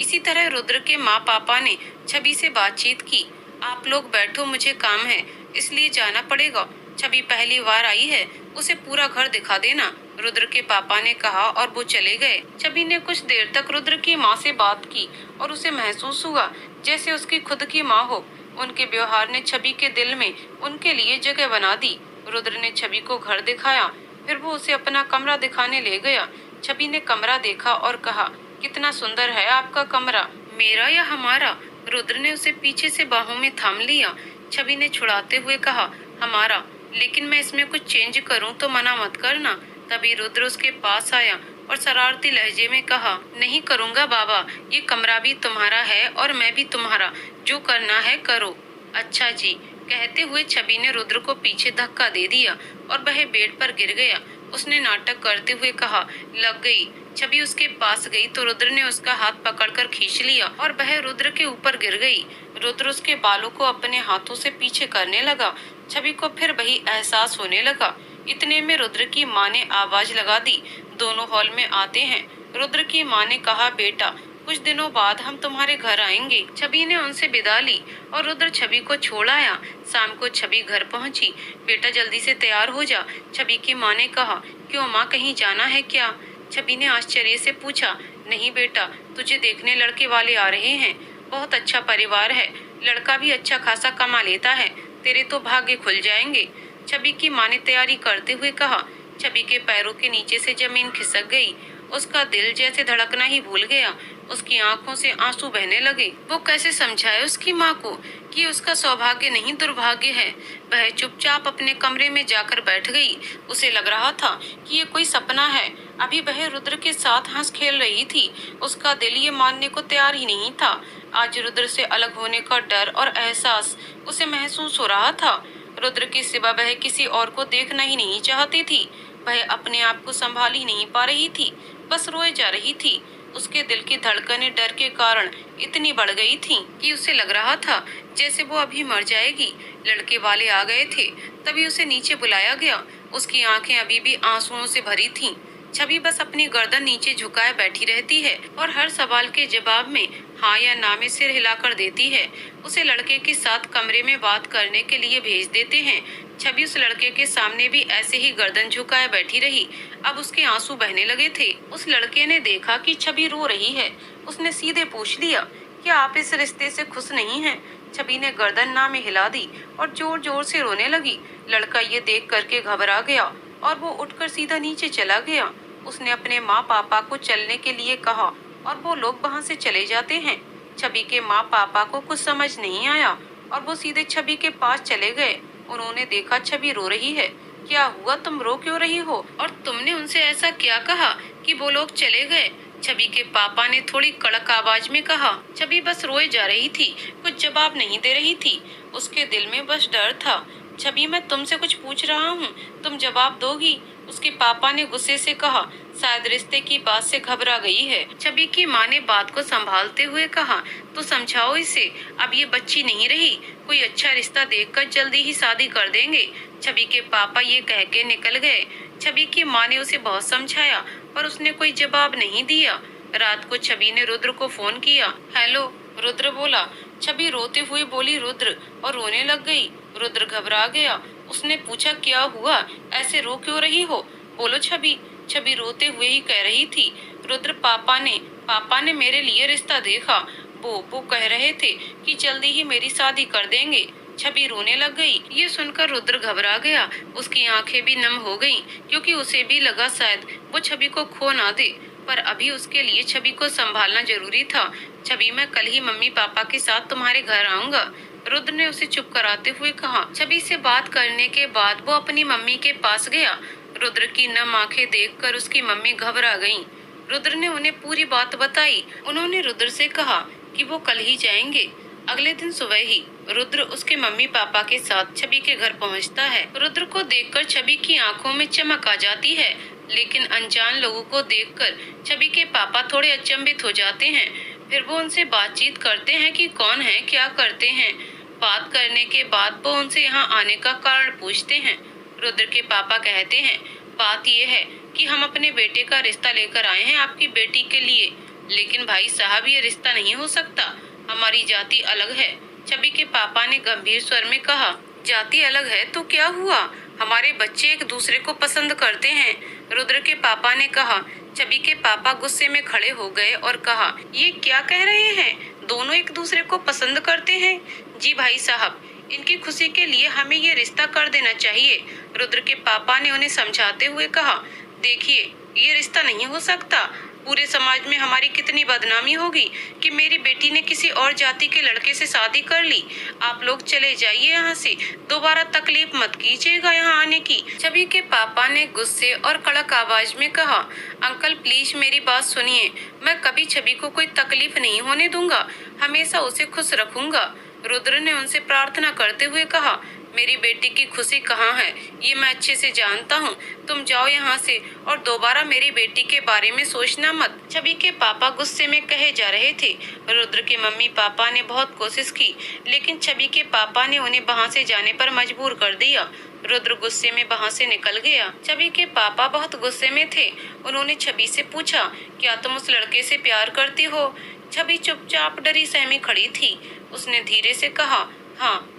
इसी तरह रुद्र के माँ पापा ने छवि से बातचीत की। आप लोग बैठो, मुझे काम है इसलिए जाना पड़ेगा। छवि पहली बार आई है, उसे पूरा घर दिखा देना, रुद्र के पापा ने कहा और वो चले गए। छवि ने कुछ देर तक रुद्र की माँ से बात की और उसे महसूस हुआ जैसे उसकी खुद की माँ हो। उनके व्यवहार ने छवि के दिल में उनके लिए जगह बना दी। रुद्र ने छवि को घर दिखाया, फिर वो उसे अपना कमरा दिखाने ले गया। छवि ने कमरा देखा और कहा, कितना सुंदर है आपका कमरा, मेरा या हमारा? रुद्र ने उसे पीछे से बाहों में थाम लिया। छवि ने छुड़ाते हुए कहा, हमारा, लेकिन मैं इसमें कुछ चेंज करूं तो मना मत करना। तभी रुद्र उसके पास आया और शरारती लहजे में कहा, नहीं करूंगा बाबा, ये कमरा भी तुम्हारा है और मैं भी तुम्हारा, जो करना है करो। अच्छा जी, कहते हुए छवि ने रुद्र को पीछे धक्का दे दिया और वह बेड पर गिर गया। उसने नाटक करते हुए कहा, लग गई। छवि उसके पास गई तो रुद्र ने उसका हाथ पकड़कर खींच लिया और वह रुद्र के ऊपर गिर गई। रुद्र उसके बालों को अपने हाथों से पीछे करने लगा। छवि को फिर वही एहसास होने लगा। इतने में रुद्र की माँ ने आवाज लगा दी, दोनों हॉल में आते हैं। रुद्र की माँ ने कहा, बेटा, कुछ दिनों बाद हम तुम्हारे घर आएंगे। छवि ने उनसे विदा ली और रुद्र छवि को छोड़ आया। शाम को छवि घर पहुंची। बेटा, जल्दी से तैयार हो जा, छवि की माँ ने कहा। क्यों माँ, कहीं जाना है क्या? छवि ने आश्चर्य से पूछा। नहीं बेटा, तुझे देखने लड़के वाले आ रहे हैं। बहुत अच्छा परिवार है, लड़का भी अच्छा खासा कमा लेता है, तेरे तो भाग्य खुल जाएंगे, छवि की माँ ने तैयारी करते हुए कहा। छवि के पैरों के नीचे से जमीन खिसक गई। उसका दिल जैसे धड़कना ही भूल गया। उसकी आंखों से आंसू बहने लगे। वो कैसे समझाए उसकी माँ को कि उसका सौभाग्य नहीं दुर्भाग्य है। वह चुपचाप अपने कमरे में जाकर बैठ गई। उसे लग रहा था कि ये कोई सपना है। अभी वह रुद्र के साथ हंस खेल रही थी। उसका दिल ये मानने को तैयार ही नहीं था। आज रुद्र से अलग होने का डर और एहसास उसे महसूस हो रहा था। रुद्र के सिवा वह किसी और को देखना ही नहीं चाहती थी। वह अपने आप को संभाल ही नहीं पा रही थी, बस रोए जा रही थी। उसके दिल की धड़कनें डर के कारण इतनी बढ़ गई थीं कि उसे लग रहा था जैसे वो अभी मर जाएगी। लड़के वाले आ गए थे, तभी उसे नीचे बुलाया गया। उसकी आंखें अभी भी आंसुओं से भरी थीं। छवि बस अपनी गर्दन नीचे झुकाए बैठी रहती है और हर सवाल के जवाब में हाँ या ना में सिर हिलाकर देती है। उसे लड़के के साथ कमरे में बात करने के लिए भेज देते हैं। छवि उस लड़के के सामने भी ऐसे ही गर्दन झुकाए बैठी रही। अब उसके आंसू बहने लगे थे। उस लड़के ने देखा कि छवि रो रही है। उसने सीधे पूछ लिया, क्या आप इस रिश्ते से खुश नहीं हैं? छवि ने गर्दन ना में हिला दी और जोर जोर से रोने लगी। लड़का ये देख करके घबरा गया और वो उठकर सीधा नीचे चला गया। उसने अपने माँ पापा को चलने के लिए कहा और वो लोग वहाँ से चले जाते हैं। छवि के माँ पापा को कुछ समझ नहीं आया और वो सीधे छवि के पास चले गए। उन्होंने देखा छवि रो रही है। क्या हुआ, तुम रो क्यों रही हो? और तुमने उनसे ऐसा क्या कहा कि वो लोग चले गए? छवि के पापा ने थोड़ी कड़क आवाज में कहा। छवि बस रोए जा रही थी, कुछ जवाब नहीं दे रही थी। उसके दिल में बस डर था। छवि, मैं तुमसे कुछ पूछ रहा हूँ, तुम जवाब दोगी? उसके पापा ने गुस्से से कहा। शायद रिश्ते की बात से घबरा गई है। छवि की माँ ने बात को संभालते हुए कहा, तो समझाओ इसे, अब ये बच्ची नहीं रही, कोई अच्छा रिश्ता देखकर जल्दी ही शादी कर देंगे। छवि के पापा ये कह के निकल गए। छवि की माँ ने उसे बहुत समझाया पर उसने कोई जवाब नहीं दिया। रात को छवि ने रुद्र को फोन किया। हेलो, रुद्र बोला। छवि रोते हुए बोली रुद्र, और रोने लग गई। रुद्र घबरा गया। उसने पूछा, क्या हुआ, ऐसे रो क्यों रही हो? बोलो छवि। छवि रोते हुए ही कह रही थी, रुद्र, पापा ने मेरे लिए रिश्ता देखा। वो कह रहे थे कि जल्दी ही मेरी शादी कर देंगे। छवि रोने लग गई। ये सुनकर रुद्र घबरा गया। उसकी आंखें भी नम हो गईं, क्योंकि उसे भी लगा शायद वो छवि को खो ना दे। पर अभी उसके लिए छवि को संभालना जरूरी था। छवि, मैं कल ही मम्मी पापा के साथ तुम्हारे घर आऊंगा, रुद्र ने उसे चुप कराते हुए कहा। छवि से बात करने के बाद वो अपनी मम्मी के पास गया। रुद्र की नम आंखें देखकर उसकी मम्मी घबरा गईं। रुद्र ने उन्हें पूरी बात बताई। उन्होंने रुद्र से कहा कि वो कल ही जाएंगे। अगले दिन सुबह ही रुद्र उसके मम्मी पापा के साथ छवि के घर पहुंचता है। रुद्र को देखकर छवि की आंखों में चमक आ जाती है, लेकिन अनजान लोगों को देखकर छवि के पापा थोड़े अचंभित हो जाते हैं। फिर वो उनसे बातचीत करते हैं कि कौन है, क्या करते हैं। बात करने के बाद वो उनसे यहाँ आने का कारण पूछते हैं। रुद्र के पापा कहते हैं, बात ये है कि हम अपने बेटे का रिश्ता लेकर आए हैं आपकी बेटी के लिए। लेकिन भाई साहब, ये रिश्ता नहीं हो सकता, हमारी जाति अलग है। छवि के पापा ने गंभीर स्वर में कहा। जाति अलग है तो क्या हुआ, हमारे बच्चे एक दूसरे को पसंद करते हैं, रुद्र के पापा ने कहा। छवि के पापा गुस्से में खड़े हो गए और कहा, ये क्या कह रहे हैं, दोनों एक दूसरे को पसंद करते हैं? जी भाई साहब, इनकी खुशी के लिए हमें ये रिश्ता कर देना चाहिए, रुद्र के पापा ने उन्हें समझाते हुए कहा। देखिए, ये रिश्ता नहीं हो सकता। पूरे समाज में हमारी कितनी बदनामी होगी कि मेरी बेटी ने किसी और जाति के लड़के से शादी कर ली। आप लोग चले जाइए यहाँ से, दोबारा तकलीफ मत कीजिएगा यहाँ आने की। छवि के पापा ने गुस्से और कड़क आवाज में कहा। अंकल प्लीज मेरी बात सुनिए, मैं कभी छवि को कोई तकलीफ नहीं होने दूंगा, हमेशा उसे खुश रखूंगा, रुद्र ने उनसे प्रार्थना करते हुए कहा। मेरी बेटी की खुशी कहाँ है ये मैं अच्छे से जानता हूँ, तुम जाओ यहाँ से और दोबारा मेरी बेटी के बारे में सोचना मत। छवि के पापा गुस्से में कहे जा रहे थे। रुद्र के मम्मी पापा ने बहुत कोशिश की, लेकिन छवि के पापा ने उन्हें वहाँ से जाने पर मजबूर कर दिया। रुद्र गुस्से में वहाँ से निकल गया। छवि के पापा बहुत गुस्से में थे। उन्होंने छवि से पूछा, क्या तुम उस लड़के से प्यार करती हो? छवि चुपचाप डरी सहमी खड़ी थी। उसने धीरे से कहा, हाँ।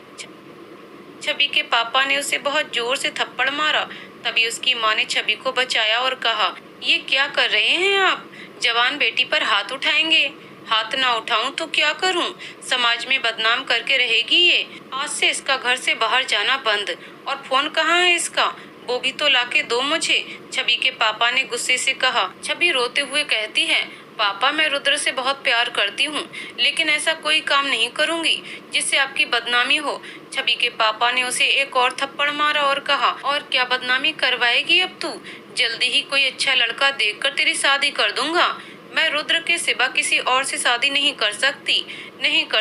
छवि के पापा ने उसे बहुत जोर से थप्पड़ मारा। तभी उसकी माँ ने छवि को बचाया और कहा, ये क्या कर रहे हैं आप? जवान बेटी पर हाथ उठाएंगे? हाथ ना उठाऊं तो क्या करूं? समाज में बदनाम करके रहेगी ये। आज से इसका घर से बाहर जाना बंद। और फोन कहाँ है इसका? वो भी तो लाके दो मुझे, छवि के पापा ने गुस्से से कहा। छवि रोते हुए कहती है, पापा मैं रुद्र से बहुत प्यार करती हूँ, लेकिन ऐसा कोई काम नहीं करूँगी जिससे आपकी बदनामी हो। छवि के पापा ने उसे एक और थप्पड़ मारा और कहा, और क्या बदनामी करवाएगी अब तू? जल्दी ही कोई अच्छा लड़का देखकर तेरी शादी कर दूंगा। मैं रुद्र के सिवा किसी और से शादी नहीं कर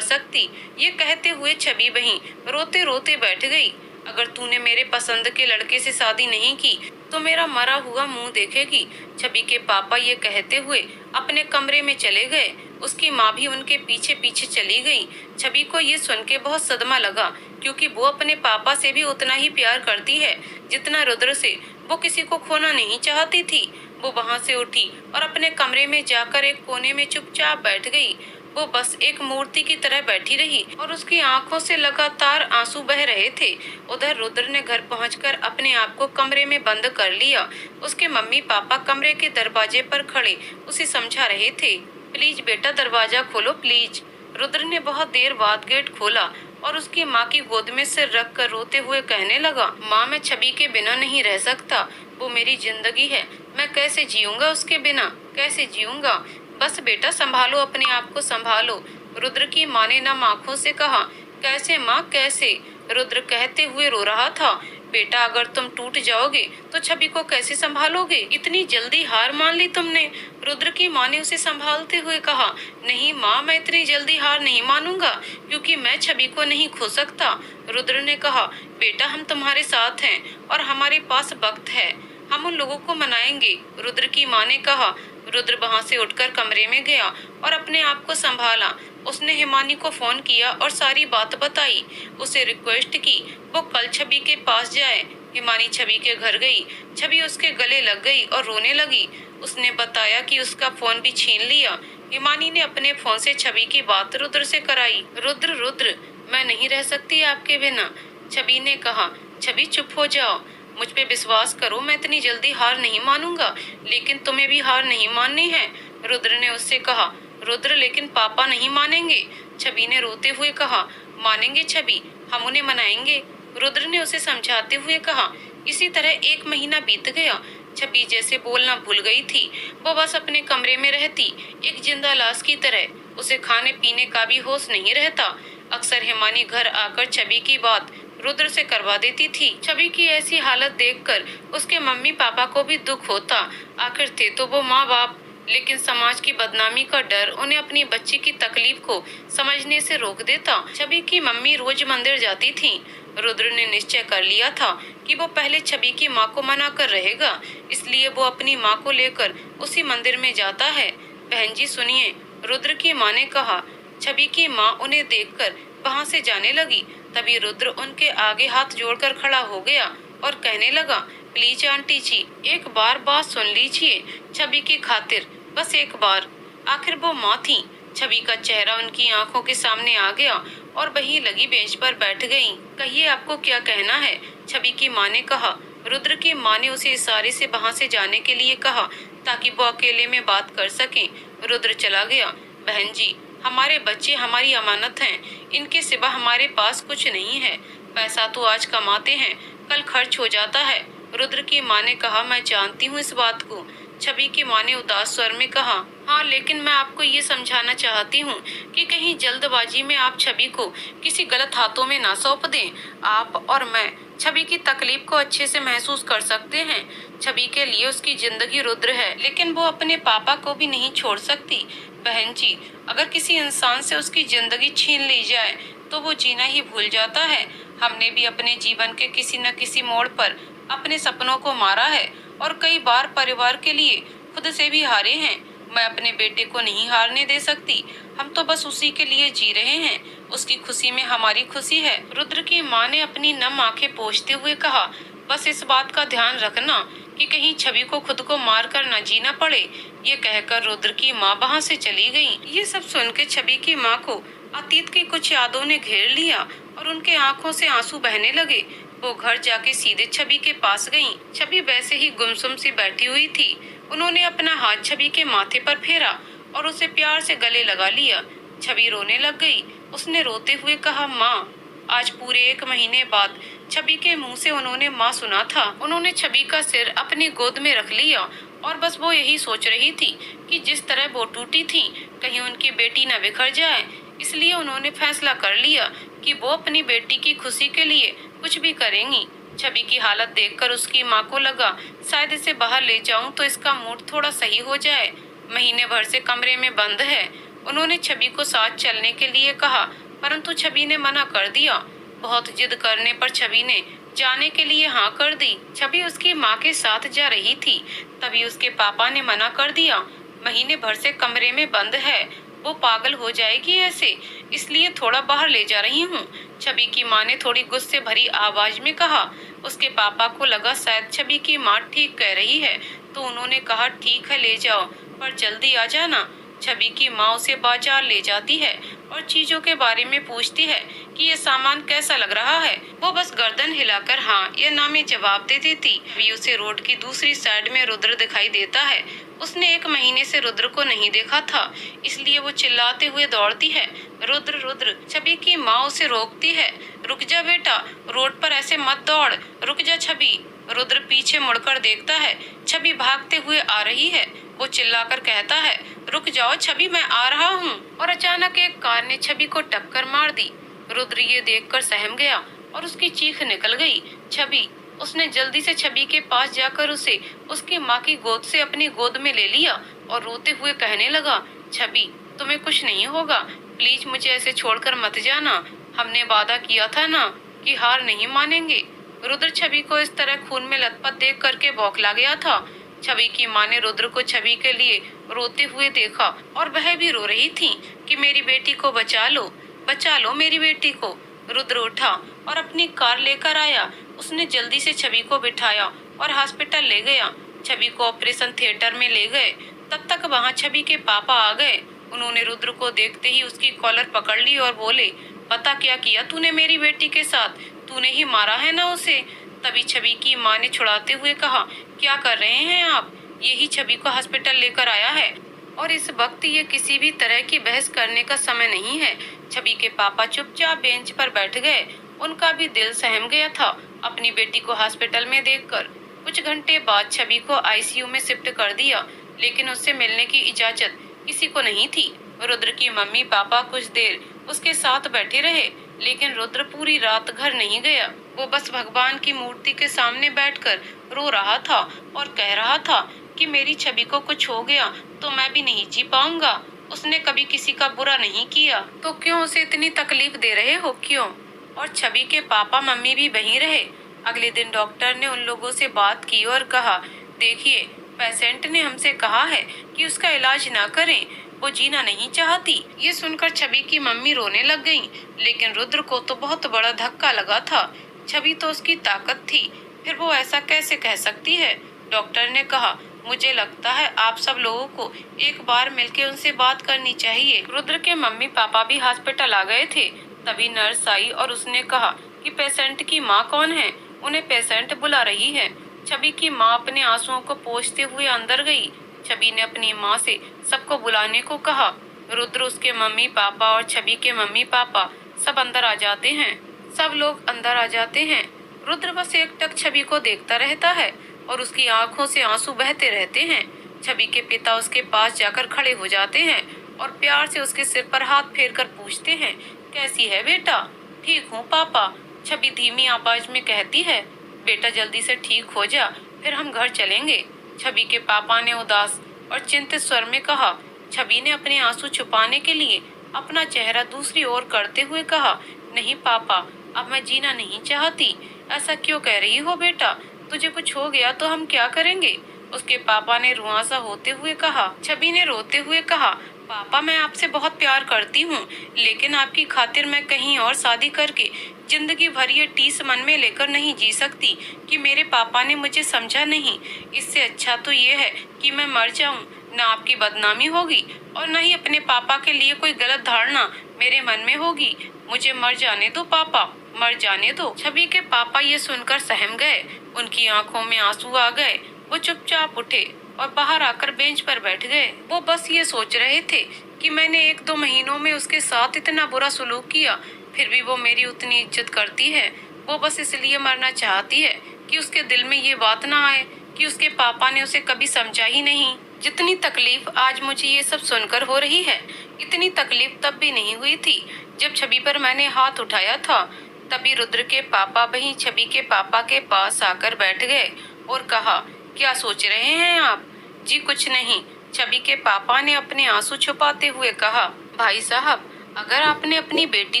सकती। ये कहते हुए छवि वहीं रोते रोते बैठ गई। अगर तूने मेरे पसंद के लड़के से शादी नहीं की तो मेरा मरा हुआ मुंह देखेगी। छवि के पापा ये कहते हुए अपने कमरे में चले गए। उसकी माँ भी उनके पीछे पीछे चली गई। छवि को ये सुन के बहुत सदमा लगा, क्योंकि वो अपने पापा से भी उतना ही प्यार करती है जितना रुद्र से। वो किसी को खोना नहीं चाहती थी। वो वहाँ से उठी और अपने कमरे में जाकर एक कोने में चुपचाप बैठ गई। वो बस एक मूर्ति की तरह बैठी रही और उसकी आंखों से लगातार आंसू बह रहे थे। उधर रुद्र ने घर पहुंचकर अपने आप को कमरे में बंद कर लिया। उसके मम्मी पापा कमरे के दरवाजे पर खड़े उसे समझा रहे थे। प्लीज बेटा, दरवाजा खोलो प्लीज। रुद्र ने बहुत देर बाद गेट खोला और उसकी माँ की गोद में सिर रख कर रोते हुए कहने लगा, माँ मैं छवि के बिना नहीं रह सकता। वो मेरी जिंदगी है। मैं कैसे जीऊंगा उसके बिना, कैसे जीऊंगा। बस बेटा संभालो, अपने आप को संभालो। रुद्र की माँ ने नम आंखों से कहा। कैसे माँ कैसे? रुद्र कहते हुए रो रहा था। बेटा अगर तुम टूट जाओगे तो छवि को कैसे संभालोगे? इतनी जल्दी हार मान ली तुमने? रुद्र की माँ ने उसे संभालते हुए कहा। नहीं माँ, मैं इतनी जल्दी हार नहीं मानूंगा, क्योंकि मैं छवि को नहीं खो सकता। रुद्र ने कहा, बेटा हम तुम्हारे साथ हैं और हमारे पास वक्त है, हम उन लोगों को मनाएंगे। रुद्र की माँ ने कहा। रुद्र वहाँ से उठकर कमरे में गया और अपने आप को संभाला। उसने हिमानी को फोन किया और सारी बात बताई। उसे रिक्वेस्ट की वो कल छवि के पास जाए। हिमानी छवि के घर गई। छवि उसके गले लग गई और रोने लगी। उसने बताया कि उसका फोन भी छीन लिया। हिमानी ने अपने फोन से छवि की बात रुद्र से कराई। रुद्र रुद्र मैं नहीं रह सकती आपके बिना। छवि ने कहा। छवि चुप हो जाओ, मुझ पे विश्वास करो, मैं इतनी जल्दी हार नहीं मानूंगा, लेकिन तुम्हें भी हार नहीं माननी है। रुद्र ने उससे कहा। रुद्र लेकिन पापा नहीं मानेंगे। छवि ने रोते हुए कहा। मानेंगे छवि, हम उन्हें मनाएंगे। रुद्र ने उसे समझाते हुए कहा। इसी तरह 1 महीना बीत गया। छवि जैसे बोलना भूल गई थी। वो बस अपने कमरे में रहती, एक जिंदा लाश की तरह। उसे खाने पीने का भी होश नहीं रहता। अक्सर हिमानी घर आकर छवि की बात रुद्र से करवा देती थी। छवि की ऐसी हालत देखकर उसके मम्मी पापा को भी दुख होता। आखिर थे तो वो माँ बाप, लेकिन समाज की बदनामी का डर उन्हें अपनी बच्ची की तकलीफ को समझने से रोक देता। छवि की मम्मी रोज मंदिर जाती थी। रुद्र ने निश्चय कर लिया था कि वो पहले छवि की माँ को मना कर रहेगा, इसलिए वो अपनी माँ को लेकर उसी मंदिर में जाता है। बहन जी सुनिए, रुद्र की माँ ने कहा। छवि की माँ उन्हें देखकर वहाँ से जाने लगी। तभी रुद्र उनके आगे हाथ जोड़कर खड़ा हो गया और कहने लगा, प्लीज आंटी जी एक बार बात सुन लीजिए, छवि की खातिर, बस एक बार। आखिर वो माँ थी। छवि का चेहरा उनकी आंखों के सामने आ गया और वहीं लगी बेंच पर बैठ गई। कहिए आपको क्या कहना है? छवि की माँ ने कहा। रुद्र की माँ ने उसे इशारे से वहाँ से जाने के लिए कहा ताकि वो अकेले में बात कर सकें। रुद्र चला गया। बहन जी, हमारे बच्चे हमारी अमानत हैं, इनके सिवा हमारे पास कुछ नहीं है। पैसा तो आज कमाते हैं, कल खर्च हो जाता है। रुद्र की माँ ने कहा। मैं जानती हूँ इस बात को। छवि की माँ ने उदास स्वर में कहा। हाँ, लेकिन मैं आपको ये समझाना चाहती हूँ कि कहीं जल्दबाजी में आप छवि को किसी गलत हाथों में ना सौंप दें। आप और मैं छवि की तकलीफ को अच्छे से महसूस कर सकते हैं। छवि के लिए उसकी जिंदगी रुद्र है, लेकिन वो अपने पापा को भी नहीं छोड़ सकती। बहन जी, अगर किसी इंसान से उसकी जिंदगी छीन ली जाए तो वो जीना ही भूल जाता है। हमने भी अपने जीवन के किसी न किसी मोड़ पर अपने सपनों को मारा है और कई बार परिवार के लिए खुद से भी हारे हैं। मैं अपने बेटे को नहीं हारने दे सकती। हम तो बस उसी के लिए जी रहे हैं। उसकी खुशी में हमारी खुशी है। रुद्र की माँ ने अपनी नम आंखें पोंछते हुए कहा। बस इस बात का ध्यान रखना कि कहीं छवि को खुद को मार कर न जीना पड़े। ये कहकर रुद्र की माँ वहाँ से चली गई। ये सब सुनकर छवि की माँ को अतीत की कुछ यादों ने घेर लिया और उनके आंखों से आंसू बहने लगे। वो घर जाके सीधे छवि के पास गईं। छवि वैसे ही गुमसुम सी बैठी हुई थी। उन्होंने अपना हाथ छवि के माथे पर फेरा और उसे प्यार से गले लगा लिया। छवि रोने लग गई। उसने रोते हुए कहा, माँ। आज पूरे 1 महीने बाद छवि के मुंह से उन्होंने माँ सुना था। उन्होंने छवि का सिर अपनी गोद में रख लिया और बस वो यही सोच रही थी कि जिस तरह वो टूटी थी, कहीं उनकी बेटी न बिखर जाए। इसलिए उन्होंने फैसला कर लिया कि वो अपनी बेटी की खुशी के लिए कुछ भी करेंगी। छवि की हालत देखकर उसकी माँ को लगा, शायद इसे बाहर ले जाऊं तो इसका मूड थोड़ा सही हो जाए। महीने भर से कमरे में बंद है। उन्होंने छवि को साथ चलने के लिए कहा, परंतु छवि ने मना कर दिया। बहुत जिद करने पर छवि ने जाने के लिए हाँ कर दी। छवि उसकी माँ के साथ जा रही थी, तभी उसके पापा ने मना कर दिया। महीने भर से कमरे में बंद है, वो पागल हो जाएगी ऐसे, इसलिए थोड़ा बाहर ले जा रही हूँ। छवि की माँ ने थोड़ी गुस्से भरी आवाज में कहा। उसके पापा को लगा शायद छवि की माँ ठीक कह रही है, तो उन्होंने कहा ठीक है ले जाओ, पर जल्दी आ जाना। छवि की माँ उसे बाजार ले जाती है और चीजों के बारे में पूछती है कि ये सामान कैसा लग रहा है। वो बस गर्दन हिलाकर हाँ या ना में जवाब दे देती। अभी उसे रोड की दूसरी साइड में रुद्र दिखाई देता है। उसने 1 महीने से रुद्र को नहीं देखा था, इसलिए वो चिल्लाते हुए दौड़ती है, रुद्र रुद्र। छवि की माँ उसे रोकती है, रुक जा बेटा, रोड पर ऐसे मत दौड़, रुक जा छवि। रुद्र पीछे मुड़कर देखता है, छवि भागते हुए आ रही है। वो चिल्लाकर कहता है, रुक जाओ छवि, मैं आ रहा हूँ। और अचानक एक कार ने छवि को टक्कर मार दी। रुद्र ये देखकर सहम गया और उसकी चीख निकल गई। छवि। उसने जल्दी से छवि के पास जाकर उसे उसकी माँ की गोद से अपनी गोद में ले लिया और रोते हुए कहने लगा, छवि तुम्हें कुछ नहीं होगा, प्लीज मुझे ऐसे छोड़कर मत जाना, हमने वादा किया था ना कि हार नहीं मानेंगे। रुद्र छवि को इस तरह खून में लथपथ देख करके बौखला गया था। छवि की माँ ने रुद्र को छवि के लिए रोते हुए देखा और वह भी रो रही थी कि मेरी बेटी को बचा लो मेरी बेटी को। रुद्र उठा और अपनी कार लेकर आया। उसने जल्दी से छवि को बिठाया और हॉस्पिटल ले गया। छवि को ऑपरेशन थिएटर में ले गए। तब तक वहाँ छवि के पापा आ गए। उन्होंने रुद्र को देखते ही उसकी कॉलर पकड़ ली और बोले, पता क्या किया तूने मेरी बेटी के साथ, तूने ही मारा है ना उसे। तभी छवि की माँ ने छुड़ाते हुए कहा, क्या कर रहे हैं आप, यही छवि को हॉस्पिटल लेकर आया है और इस वक्त ये किसी भी तरह की बहस करने का समय नहीं है। छवि के पापा चुपचाप बेंच पर बैठ गए। उनका भी दिल सहम गया था अपनी बेटी को हॉस्पिटल में देखकर। कुछ घंटे बाद छवि को आईसीयू में शिफ्ट कर दिया, लेकिन उससे मिलने की इजाजत किसी को नहीं थी। रुद्र की मम्मी पापा कुछ देर उसके साथ बैठे रहे, लेकिन रुद्र पूरी रात घर नहीं गया। वो बस भगवान की मूर्ति के सामने बैठकर रो रहा था और कह रहा था कि मेरी छवि को कुछ हो गया तो मैं भी नहीं जी पाऊंगा। उसने कभी किसी का बुरा नहीं किया, तो क्यों उसे इतनी तकलीफ दे रहे हो, क्यों? और छवि के पापा मम्मी भी वहीं रहे। अगले दिन डॉक्टर ने उन लोगों से बात की और कहा, देखिए पेशेंट ने हमसे कहा है कि उसका इलाज ना करें, वो जीना नहीं चाहती। ये सुनकर छवि की मम्मी रोने लग गईं, लेकिन रुद्र को तो बहुत बड़ा धक्का लगा था। छवि तो उसकी ताकत थी, फिर वो ऐसा कैसे कह सकती है। डॉक्टर ने कहा, मुझे लगता है आप सब लोगों को एक बार मिलकर उनसे बात करनी चाहिए। रुद्र के मम्मी पापा भी हॉस्पिटल आ गए थे। तभी नर्स आई और उसने कहा कि पेशेंट की माँ कौन है, उन्हें पेशेंट बुला रही है। छवि की माँ अपने आंसुओं को पोंछते हुए अंदर गई। छवि ने अपनी माँ से सबको बुलाने को कहा। रुद्र, उसके मम्मी पापा और छवि के मम्मी पापा सब अंदर आ जाते हैं। सब लोग अंदर आ जाते हैं। रुद्र बस एकटक छवि को देखता रहता है और उसकी आंखों से आंसू बहते रहते हैं। छवि के पिता उसके पास जाकर खड़े हो जाते हैं और प्यार से उसके सिर पर हाथ फेरकर पूछते हैं, कैसी है बेटा? ठीक हूँ पापा, छवि धीमी आवाज में कहती है। बेटा जल्दी से ठीक हो जा, फिर हम घर चलेंगे, छवि के पापा ने उदास और चिंतित स्वर में कहा। छवि ने अपने आंसू छुपाने के लिए अपना चेहरा दूसरी ओर करते हुए कहा, नहीं पापा, अब मैं जीना नहीं चाहती। ऐसा क्यों कह रही हो बेटा? तुझे कुछ हो गया तो हम क्या करेंगे? उसके पापा ने रुआंसा होते हुए कहा। छवि ने रोते हुए कहा, पापा मैं आपसे बहुत प्यार करती हूँ, लेकिन आपकी खातिर मैं कहीं और शादी करके जिंदगी भर ये टीस मन में लेकर नहीं जी सकती कि मेरे पापा ने मुझे समझा नहीं। इससे अच्छा तो ये है कि मैं मर जाऊं, ना आपकी बदनामी होगी और न ही अपने पापा के लिए कोई गलत धारणा मेरे मन में होगी। मुझे मर जाने दो पापा, मर जाने दो। छवि के पापा ये सुनकर सहम गए। उनकी आंखों में आंसू आ गए। वो चुपचाप उठे और बाहर आकर बेंच पर बैठ गए। वो बस ये सोच रहे थे कि मैंने 1-2 महीनों में उसके साथ इतना बुरा सलूक किया, फिर भी वो मेरी उतनी इज्जत करती है। वो बस इसलिए मरना चाहती है कि उसके दिल में ये बात ना आए कि उसके पापा ने उसे कभी समझा ही नहीं। जितनी तकलीफ आज मुझे ये सब सुनकर हो रही है, इतनी तकलीफ तब भी नहीं हुई थी जब छवि पर मैंने हाथ उठाया था। तभी रुद्र के पापा वहीं छवि के पापा के पास आकर बैठ गए और कहा, क्या सोच रहे हैं आप? जी कुछ नहीं, छवि के पापा ने अपने आंसू छुपाते हुए कहा। भाई साहब, अगर आपने अपनी बेटी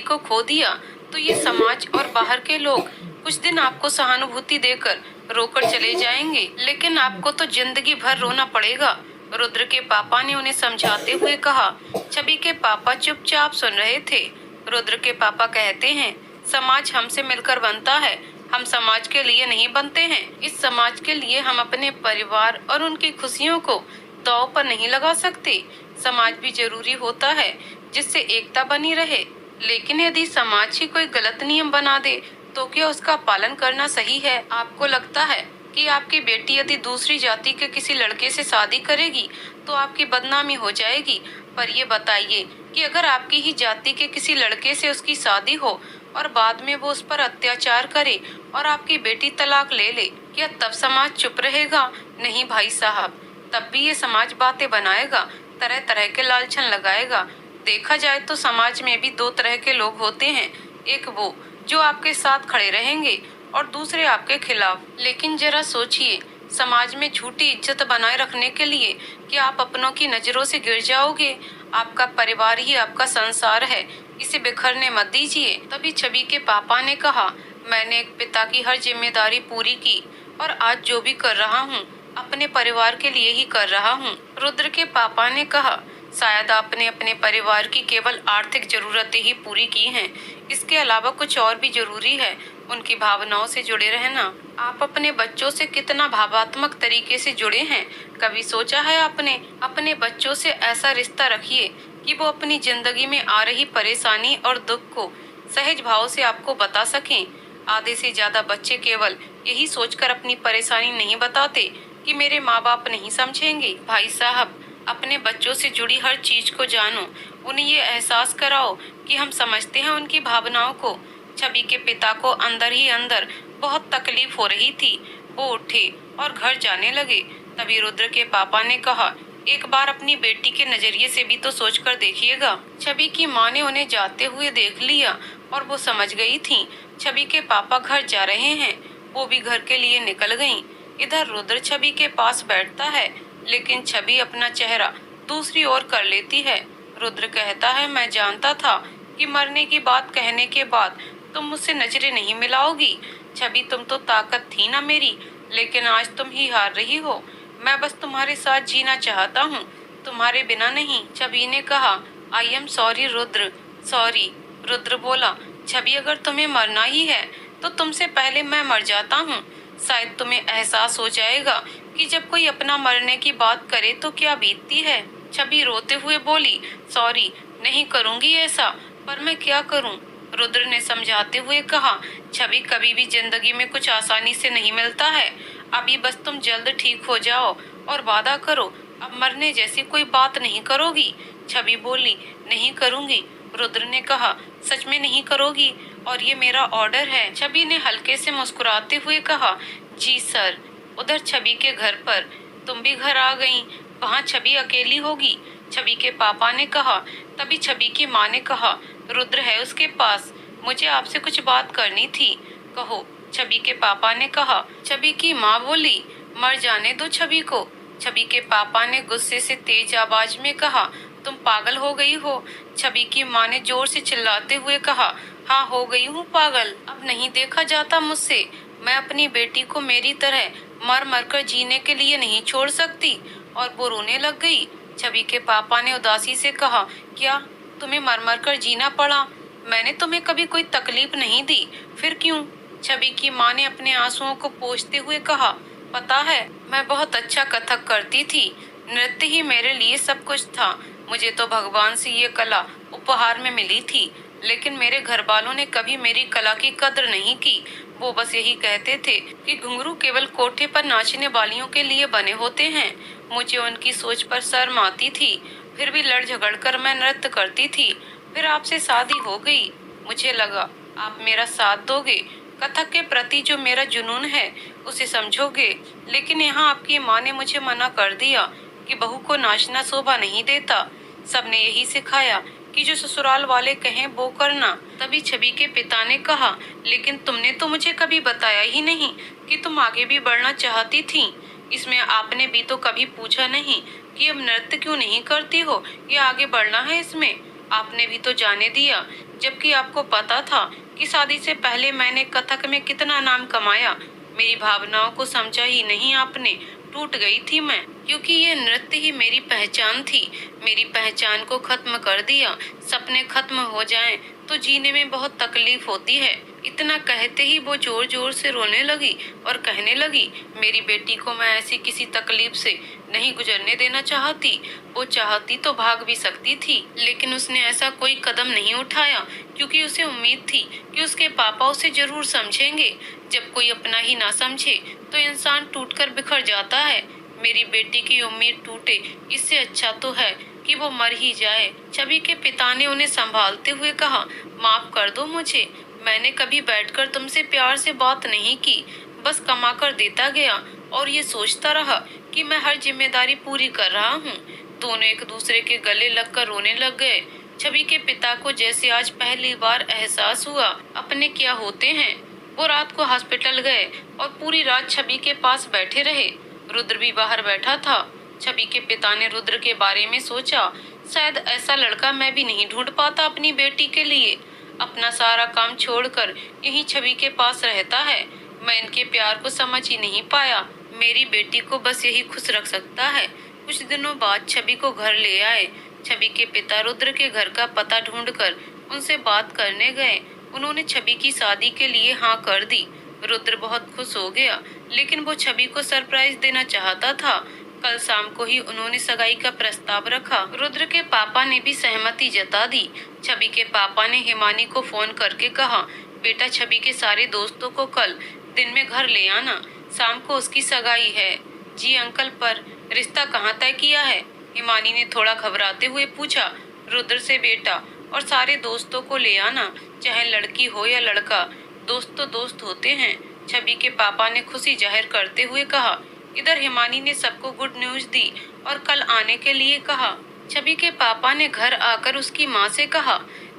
को खो दिया तो ये समाज और बाहर के लोग कुछ दिन आपको सहानुभूति देकर रोकर चले जाएंगे, लेकिन आपको तो जिंदगी भर रोना पड़ेगा। रुद्र के पापा ने उन्हें समझाते हुए कहा। छवि के पापा चुपचाप सुन रहे थे। रुद्र के पापा कहते हैं, समाज हमसे मिलकर बनता है, हम समाज के लिए नहीं बनते हैं। इस समाज के लिए हम अपने परिवार और उनकी खुशियों को दांव पर नहीं लगा सकते। समाज भी जरूरी होता है जिससे एकता बनी रहे, लेकिन यदि समाज ही कोई गलत नियम बना दे तो क्या उसका पालन करना सही है? आपको लगता है कि आपकी बेटी यदि दूसरी जाति के किसी लड़के से शादी करेगी तो आपकी बदनामी हो जाएगी, पर ये बताइए कि अगर आपकी ही जाति के किसी लड़के से उसकी शादी हो और बाद में वो उस पर अत्याचार करे और आपकी बेटी तलाक ले ले, क्या तब समाज चुप रहेगा? नहीं भाई साहब, तब भी ये समाज बातें बनाएगा, तरह तरह के लालछन लगाएगा। देखा जाए तो समाज में भी दो तरह के लोग होते हैं, एक वो जो आपके साथ खड़े रहेंगे और दूसरे आपके खिलाफ। लेकिन जरा सोचिए, समाज में झूठी इज्जत बनाए रखने के लिए क्या आप अपनों की नजरों से गिर जाओगे? आपका परिवार ही आपका संसार है, इसे बिखरने मत दीजिए। तभी छवि के पापा ने कहा, मैंने एक पिता की हर जिम्मेदारी पूरी की और आज जो भी कर रहा हूँ अपने परिवार के लिए ही कर रहा हूँ। रुद्र के पापा ने कहा, शायद आपने अपने परिवार की केवल आर्थिक जरूरतें ही पूरी की हैं, इसके अलावा कुछ और भी जरूरी है, उनकी भावनाओं से जुड़े रहना। आप अपने बच्चों से कितना भावात्मक तरीके से जुड़े हैं, कभी सोचा है आपने? अपने बच्चों से ऐसा रिश्ता रखिए कि वो अपनी जिंदगी में आ रही परेशानी और दुख को सहज भाव से आपको बता सकें। आधे से ज्यादा बच्चे केवल यही सोचकर अपनी परेशानी नहीं बताते कि मेरे माँ बाप नहीं समझेंगे। भाई साहब, अपने बच्चों से जुड़ी हर चीज को जानो, उन्हें ये एहसास कराओ कि हम समझते हैं उनकी भावनाओं को। छवि के पिता को अंदर ही अंदर बहुत तकलीफ हो रही थी। वो उठे और घर जाने लगे। तभी रुद्र के पापा ने कहा, एक बार अपनी बेटी के नजरिए से भी तो सोचकर देखिएगा। छवि की माँ ने उन्हें जाते हुए देख लिया और वो समझ गई थी छवि के पापा घर जा रहे हैं। वो भी घर के लिए निकल गईं। इधर रुद्र छवि के पास बैठता है, लेकिन छवि अपना चेहरा दूसरी ओर कर लेती है। रुद्र कहता है, मैं जानता था कि मरने की बात कहने के बाद तुम मुझसे नजरें नहीं मिलाओगी। छवि, तुम तो ताकत थी ना मेरी, लेकिन आज तुम ही हार रही हो। मैं बस तुम्हारे साथ जीना चाहता हूँ, तुम्हारे बिना नहीं। छवि ने कहा, I am sorry Rudra, sorry. Rudra बोला, छवि, अगर तुम्हें मरना ही है तो तुमसे पहले मैं मर जाता हूँ। शायद तुम्हें एहसास हो जाएगा कि जब कोई अपना मरने की बात करे तो क्या बीतती है। छवि रोते हुए बोली, सॉरी, नहीं करूँगी ऐसा, पर मैं क्या करूँ? रुद्र ने समझाते हुए कहा, छवि, कभी भी जिंदगी में कुछ आसानी से नहीं मिलता है। अभी बस तुम जल्द ठीक हो जाओ और वादा करो अब मरने जैसी कोई बात नहीं करोगी। छवि बोली, नहीं करूँगी। रुद्र ने कहा, सच में नहीं करोगी? और ये मेरा ऑर्डर है। छवि ने हल्के से मुस्कुराते हुए कहा, जी सर। उधर छवि के घर पर तुम भी घर आ गईं। वहाँ छवि अकेली होगी, छवि के पापा ने कहा। तभी छवि की माँ ने कहा, रुद्र है उसके पास, मुझे आपसे कुछ बात करनी थी, कहो। छवि के पापा ने कहा। छवि की माँ बोली, मर जाने दो छवि को। छवि के पापा ने गुस्से से तेज आवाज में कहा, तुम पागल हो गई हो? छवि की माँ ने जोर से चिल्लाते हुए कहा, हाँ, हो गई हूँ पागल, अब नहीं देखा जाता मुझसे। मैं अपनी बेटी को मेरी तरह मर मर कर जीने के लिए नहीं छोड़ सकती। और वो रोने लग गई। छवि के पापा ने उदासी से कहा, क्या तुम्हें मर मर कर जीना पड़ा? मैंने तुम्हें कभी कोई तकलीफ नहीं दी, फिर क्यों? छवि की माँ ने अपने आंसुओं को पोंछते हुए कहा, पता है, मैं बहुत अच्छा कथक करती थी, नृत्य ही मेरे लिए सब कुछ था। मुझे तो भगवान से ये कला उपहार में मिली थी, लेकिन मेरे घर वालों ने कभी मेरी कला की कद्र नहीं की। वो बस यही कहते थे कि घुंघरू केवल कोठे पर नाचने वालियों के लिए बने होते हैं। मुझे उनकी सोच पर शर्म आती थी, फिर भी लड़ झगड़ कर मैं नृत्य करती थी। फिर आपसे शादी हो गई। मुझे लगा आप मेरा साथ दोगे, कथक के प्रति जो मेरा जुनून है उसे समझोगे। लेकिन यहाँ आपकी माँ ने मुझे मना कर दिया कि बहू को नाचना शोभा नहीं देता। सबने यही सिखाया कि जो ससुराल वाले कहें वो करना। तभी छवि के पिता ने कहा, लेकिन तुमने तो मुझे कभी बताया ही नहीं कि तुम आगे भी बढ़ना चाहती थी। इसमें आपने भी तो कभी पूछा नहीं कि अब नृत्य क्यों नहीं करती हो या आगे बढ़ना है इसमें। आपने भी तो जाने दिया, जबकि आपको पता था कि शादी से पहले मैंने कथक में कितना नाम कमाया। मेरी भावनाओं को समझा ही नहीं आपने। टूट गई थी मैं, क्योंकि ये नृत्य ही मेरी पहचान थी। मेरी पहचान को खत्म कर दिया। सपने खत्म हो जाएं तो जीने में बहुत तकलीफ होती है। इतना कहते ही वो जोर जोर से रोने लगी और कहने लगी, मेरी बेटी को मैं ऐसी किसी तकलीफ से नहीं गुजरने देना चाहती। वो चाहती तो भाग भी सकती थी, लेकिन उसने ऐसा कोई कदम नहीं उठाया, क्योंकि उसे उम्मीद थी कि उसके पापा उसे जरूर समझेंगे। जब कोई अपना ही ना समझे तो इंसान टूटकर बिखर जाता है। मेरी बेटी की उम्मीद टूटे, इससे अच्छा तो है कि वो मर ही जाए। छवि के पिता ने उन्हें संभालते हुए कहा, माफ कर दो मुझे। मैंने कभी बैठकर तुमसे प्यार से बात नहीं की, बस कमा कर देता गया और ये सोचता रहा कि मैं हर जिम्मेदारी पूरी कर रहा हूँ। दोनों एक दूसरे के गले लगकर रोने लग गए। छवि के पिता को जैसे आज पहली बार एहसास हुआ अपने क्या होते हैं। वो रात को हॉस्पिटल गए और पूरी रात छवि के पास बैठे रहे। रुद्र भी बाहर बैठा था। छवि के पिता ने रुद्र के बारे में सोचा, शायद ऐसा लड़का मैं भी नहीं ढूंढ पाता अपनी बेटी के लिए। अपना सारा काम छोड़कर यहीं छवि के पास रहता है। मैं इनके प्यार को समझ ही नहीं पाया। मेरी बेटी को बस यही खुश रख सकता है। कुछ दिनों बाद छवि को घर ले आए। छवि के पिता रुद्र के घर का पता ढूंढकर उनसे बात करने गए। उन्होंने छवि की शादी के लिए हाँ कर दी। रुद्र बहुत खुश हो गया, लेकिन वो छवि को सरप्राइज देना चाहता था। कल शाम को ही उन्होंने सगाई का प्रस्ताव रखा। रुद्र के पापा ने भी सहमति जता दी। छवि के पापा ने हिमानी को फोन करके कहा, बेटा छवि के सारे दोस्तों को कल दिन में घर ले आना, शाम को उसकी सगाई है। जी अंकल, पर रिश्ता कहाँ तय किया है? हिमानी ने थोड़ा घबराते हुए पूछा। रुद्र से, बेटा और सारे दोस्तों को ले आना, चाहे लड़की हो या लड़का, दोस्त तो दोस्त होते हैं। छवि के पापा ने खुशी जाहिर करते हुए कहा। इधर हिमानी ने सबको गुड न्यूज दी और कल आने के लिए कहा। छवि के पापा ने घर आकर उसकी माँ से कहा,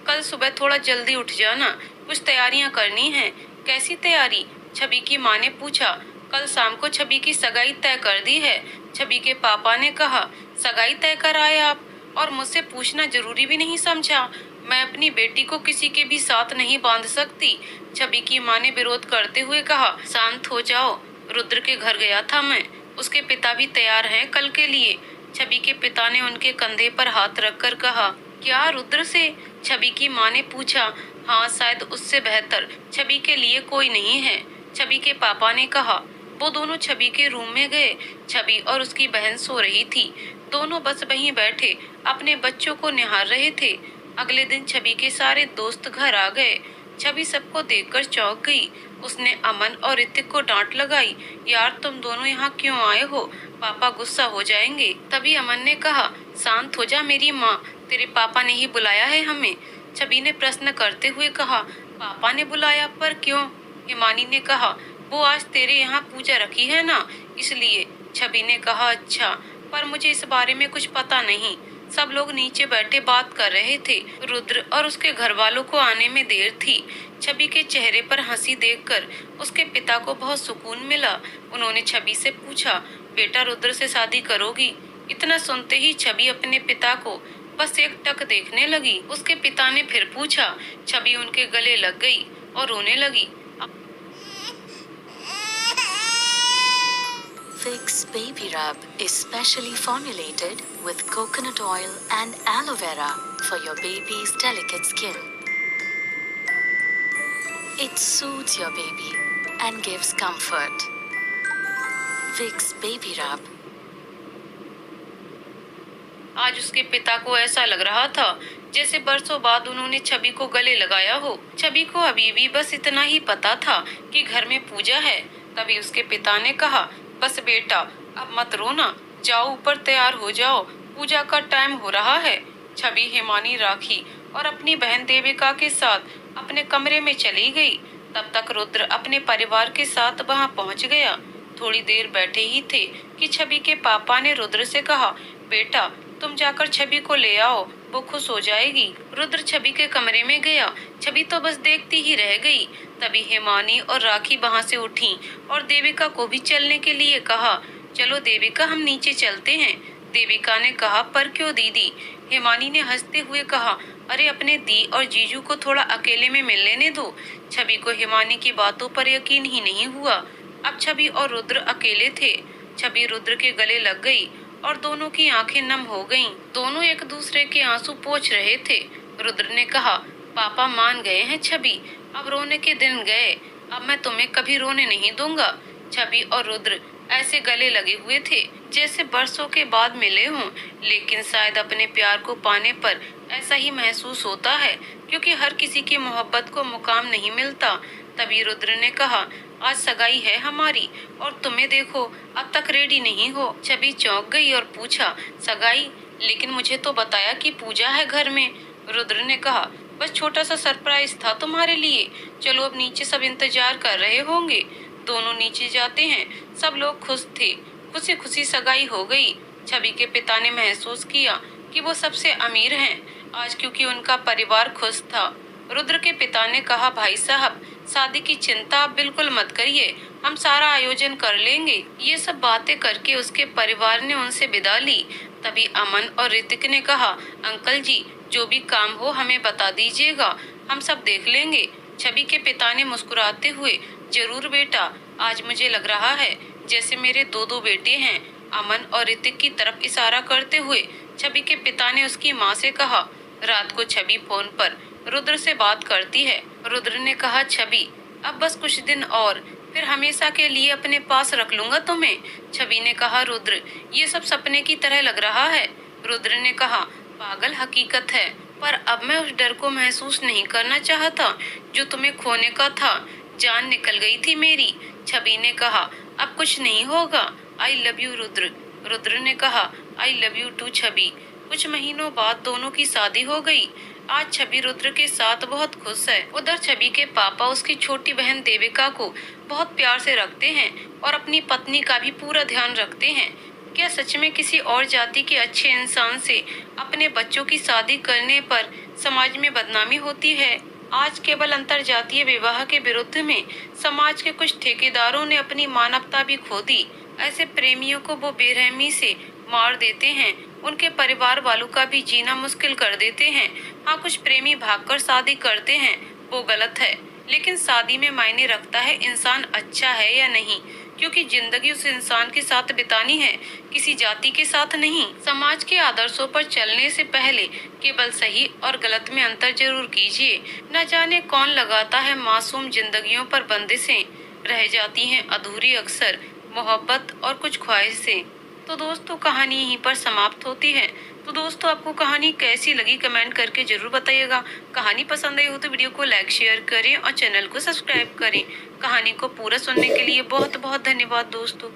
कल सुबह थोड़ा जल्दी उठ जाना, कुछ तैयारियां करनी है। कैसी तैयारी? छवि की माँ ने पूछा। कल शाम को छवि की सगाई तय कर दी है। छवि के पापा ने कहा। सगाई तय कर आए आप? और मुझसे पूछना जरूरी भी नहीं समझा? मैं अपनी बेटी को किसी के भी साथ नहीं बांध सकती। छवि की माँ ने विरोध करते हुए कहा। शांत हो जाओ, रुद्र के घर गया था मैं, उसके पिता भी तैयार हैं कल के लिए। छवि के पिता ने उनके कंधे पर हाथ रखकर कहा। क्या रुद्र से? छवि की माँ ने पूछा। हाँ, शायद उससे बेहतर छवि के लिए कोई नहीं है, छवि के पापा ने कहा। वो दोनों छवि के रूम में गए। छवि और उसकी बहन सो रही थी। दोनों बस वहीं बैठे अपने बच्चों को निहार रहे थे। अगले दिन छवि के सारे दोस्त घर आ गए। छवि सबको देखकर चौंक गई। उसने अमन और ऋतिक को डांट लगाई। यार, तुम दोनों यहाँ क्यों आए हो? पापा गुस्सा हो जाएंगे। तभी अमन ने कहा, शांत हो जा मेरी माँ, तेरे पापा ने ही बुलाया है हमें। छवि ने प्रश्न करते हुए कहा, पापा ने बुलाया, पर क्यों? हिमानी ने कहा, वो आज तेरे यहाँ पूजा रखी है ना, इसलिए। छवि ने कहा, अच्छा, पर मुझे इस बारे में कुछ पता नहीं। सब लोग नीचे बैठे बात कर रहे थे। रुद्र और उसके घर वालों को आने में देर थी। छवि के चेहरे पर हंसी देखकर उसके पिता को बहुत सुकून मिला। उन्होंने छवि से पूछा, बेटा रुद्र से शादी करोगी? इतना सुनते ही छवि अपने पिता को बस एक टक देखने लगी। उसके पिता ने फिर पूछा। छवि उनके गले लग गई और रोने लगी। Vicks Baby Rub is specially formulated with coconut oil and aloe vera for your baby's delicate skin. It soothes your baby and gives comfort. Vicks Baby Rub. आज उसके पिता को ऐसा लग रहा था जैसे बरसों बाद उन्होंने छवि को गले लगाया हो। छवि को अभी भी बस इतना ही पता था कि घर में पूजा है। तभी उसके पिता ने कहा, बस बेटा, अब मत रोना, जाओ ऊपर तैयार हो जाओ, पूजा का टाइम हो रहा है। छवि, हिमानी, राखी और अपनी बहन देविका के साथ अपने कमरे में चली गई। तब तक रुद्र अपने परिवार के साथ वहां पहुंच गया। थोड़ी देर बैठे ही थे कि छवि के पापा ने रुद्र से कहा, बेटा तुम जाकर छवि को ले आओ, वो खुश हो जाएगी। रुद्र छवि के कमरे में गया। छवि तो बस देखती ही रह गई। तभी हिमानी और राखी वहां से उठी और देविका को भी चलने के लिए कहा। चलो देविका, हम नीचे चलते हैं। देविका ने कहा, पर क्यों दीदी? हिमानी ने हंसते हुए कहा, अरे अपने दी और जीजू को थोड़ा अकेले में मिल लेने दो। छवि को हिमानी की बातों पर यकीन ही नहीं हुआ। अब छवि और रुद्र अकेले थे। छवि रुद्र के गले लग गई और दोनों की आंखें नम हो गईं। दोनों एक दूसरे के आंसू पोंछ रहे थे। रुद्र ने कहा, पापा मान गए हैं छवि, अब रोने के दिन गए, अब मैं तुम्हें कभी रोने नहीं दूंगा। छवि और रुद्र ऐसे गले लगे हुए थे जैसे बरसों के बाद मिले हों, लेकिन शायद अपने प्यार को पाने पर ऐसा ही महसूस होता है, क्योंकि हर किसी की मोहब्बत को मुकाम नहीं मिलता। तभी रुद्र ने कहा, आज सगाई है हमारी और तुम्हें देखो अब तक रेडी नहीं हो। छवि चौंक गई और पूछा, सगाई? लेकिन मुझे तो बताया कि पूजा है घर में। रुद्र ने कहा, बस छोटा सा सरप्राइज था तुम्हारे लिए। चलो अब नीचे सब इंतजार कर रहे होंगे। दोनों नीचे जाते हैं। सब लोग खुश थे। खुशी खुशी सगाई हो गई। छवि के पिता ने महसूस किया कि वो सबसे अमीर हैं आज, क्योंकि उनका परिवार खुश था। रुद्र के पिता ने कहा, भाई साहब शादी की चिंता आप बिल्कुल मत करिए, हम सारा आयोजन कर लेंगे। ये सब बातें करके उसके परिवार ने उनसे विदा ली। तभी अमन और ऋतिक ने कहा, अंकल जी जो भी काम हो हमें बता दीजिएगा, हम सब देख लेंगे। छवि के पिता ने मुस्कुराते हुए, जरूर बेटा, आज मुझे लग रहा है जैसे मेरे दो दो बेटे हैं। अमन और ऋतिक की तरफ इशारा करते हुए छवि के पिता ने उसकी माँ से कहा। रात को छवि फोन पर रुद्र से बात करती है। रुद्र ने कहा, छवि अब बस कुछ दिन और, फिर हमेशा के लिए अपने पास रख लूंगा तुम्हें। छवि ने कहा, रुद्र ये सब सपने की तरह लग रहा है। रुद्र ने कहा, पागल, हकीकत है, पर अब मैं उस डर को महसूस नहीं करना चाहता जो तुम्हें खोने का था। जान निकल गई थी मेरी। छवि ने कहा, अब कुछ नहीं होगा। आई लव यू रुद्र। रुद्र ने कहा, आई लव यू टू छवि। कुछ महीनों बाद दोनों की शादी हो गई। आज छवि रुद्र के साथ बहुत खुश है। उधर छवि के पापा उसकी छोटी बहन देविका को बहुत प्यार से रखते हैं और अपनी पत्नी का भी पूरा ध्यान रखते हैं। क्या सच में किसी और जाति के अच्छे इंसान से अपने बच्चों की शादी करने पर समाज में बदनामी होती है? आज केवल अंतरजातीय विवाह के विरुद्ध में समाज के कुछ ठेकेदारों ने अपनी मानवता भी खो दी। ऐसे प्रेमियों को वो बेरहमी से मार देते हैं, उनके परिवार वालों का भी जीना मुश्किल कर देते हैं। हाँ, कुछ प्रेमी भागकर शादी करते हैं, वो गलत है, लेकिन शादी में मायने रखता है इंसान अच्छा है या नहीं, क्योंकि जिंदगी उस इंसान के साथ बितानी है, किसी जाति के साथ नहीं। समाज के आदर्शों पर चलने से पहले केवल सही और गलत में अंतर जरूर कीजिए। न जाने कौन लगाता है मासूम जिंदगियों पर बंदिशें, रह जाती हैं अधूरी अक्सर मोहब्बत और कुछ ख्वाहिशें। तो दोस्तों कहानी यहीं पर समाप्त होती है। तो दोस्तों आपको कहानी कैसी लगी कमेंट करके जरूर बताइएगा। कहानी पसंद आई हो तो वीडियो को लाइक शेयर करें और चैनल को सब्सक्राइब करें। कहानी को पूरा सुनने के लिए बहुत बहुत धन्यवाद दोस्तों।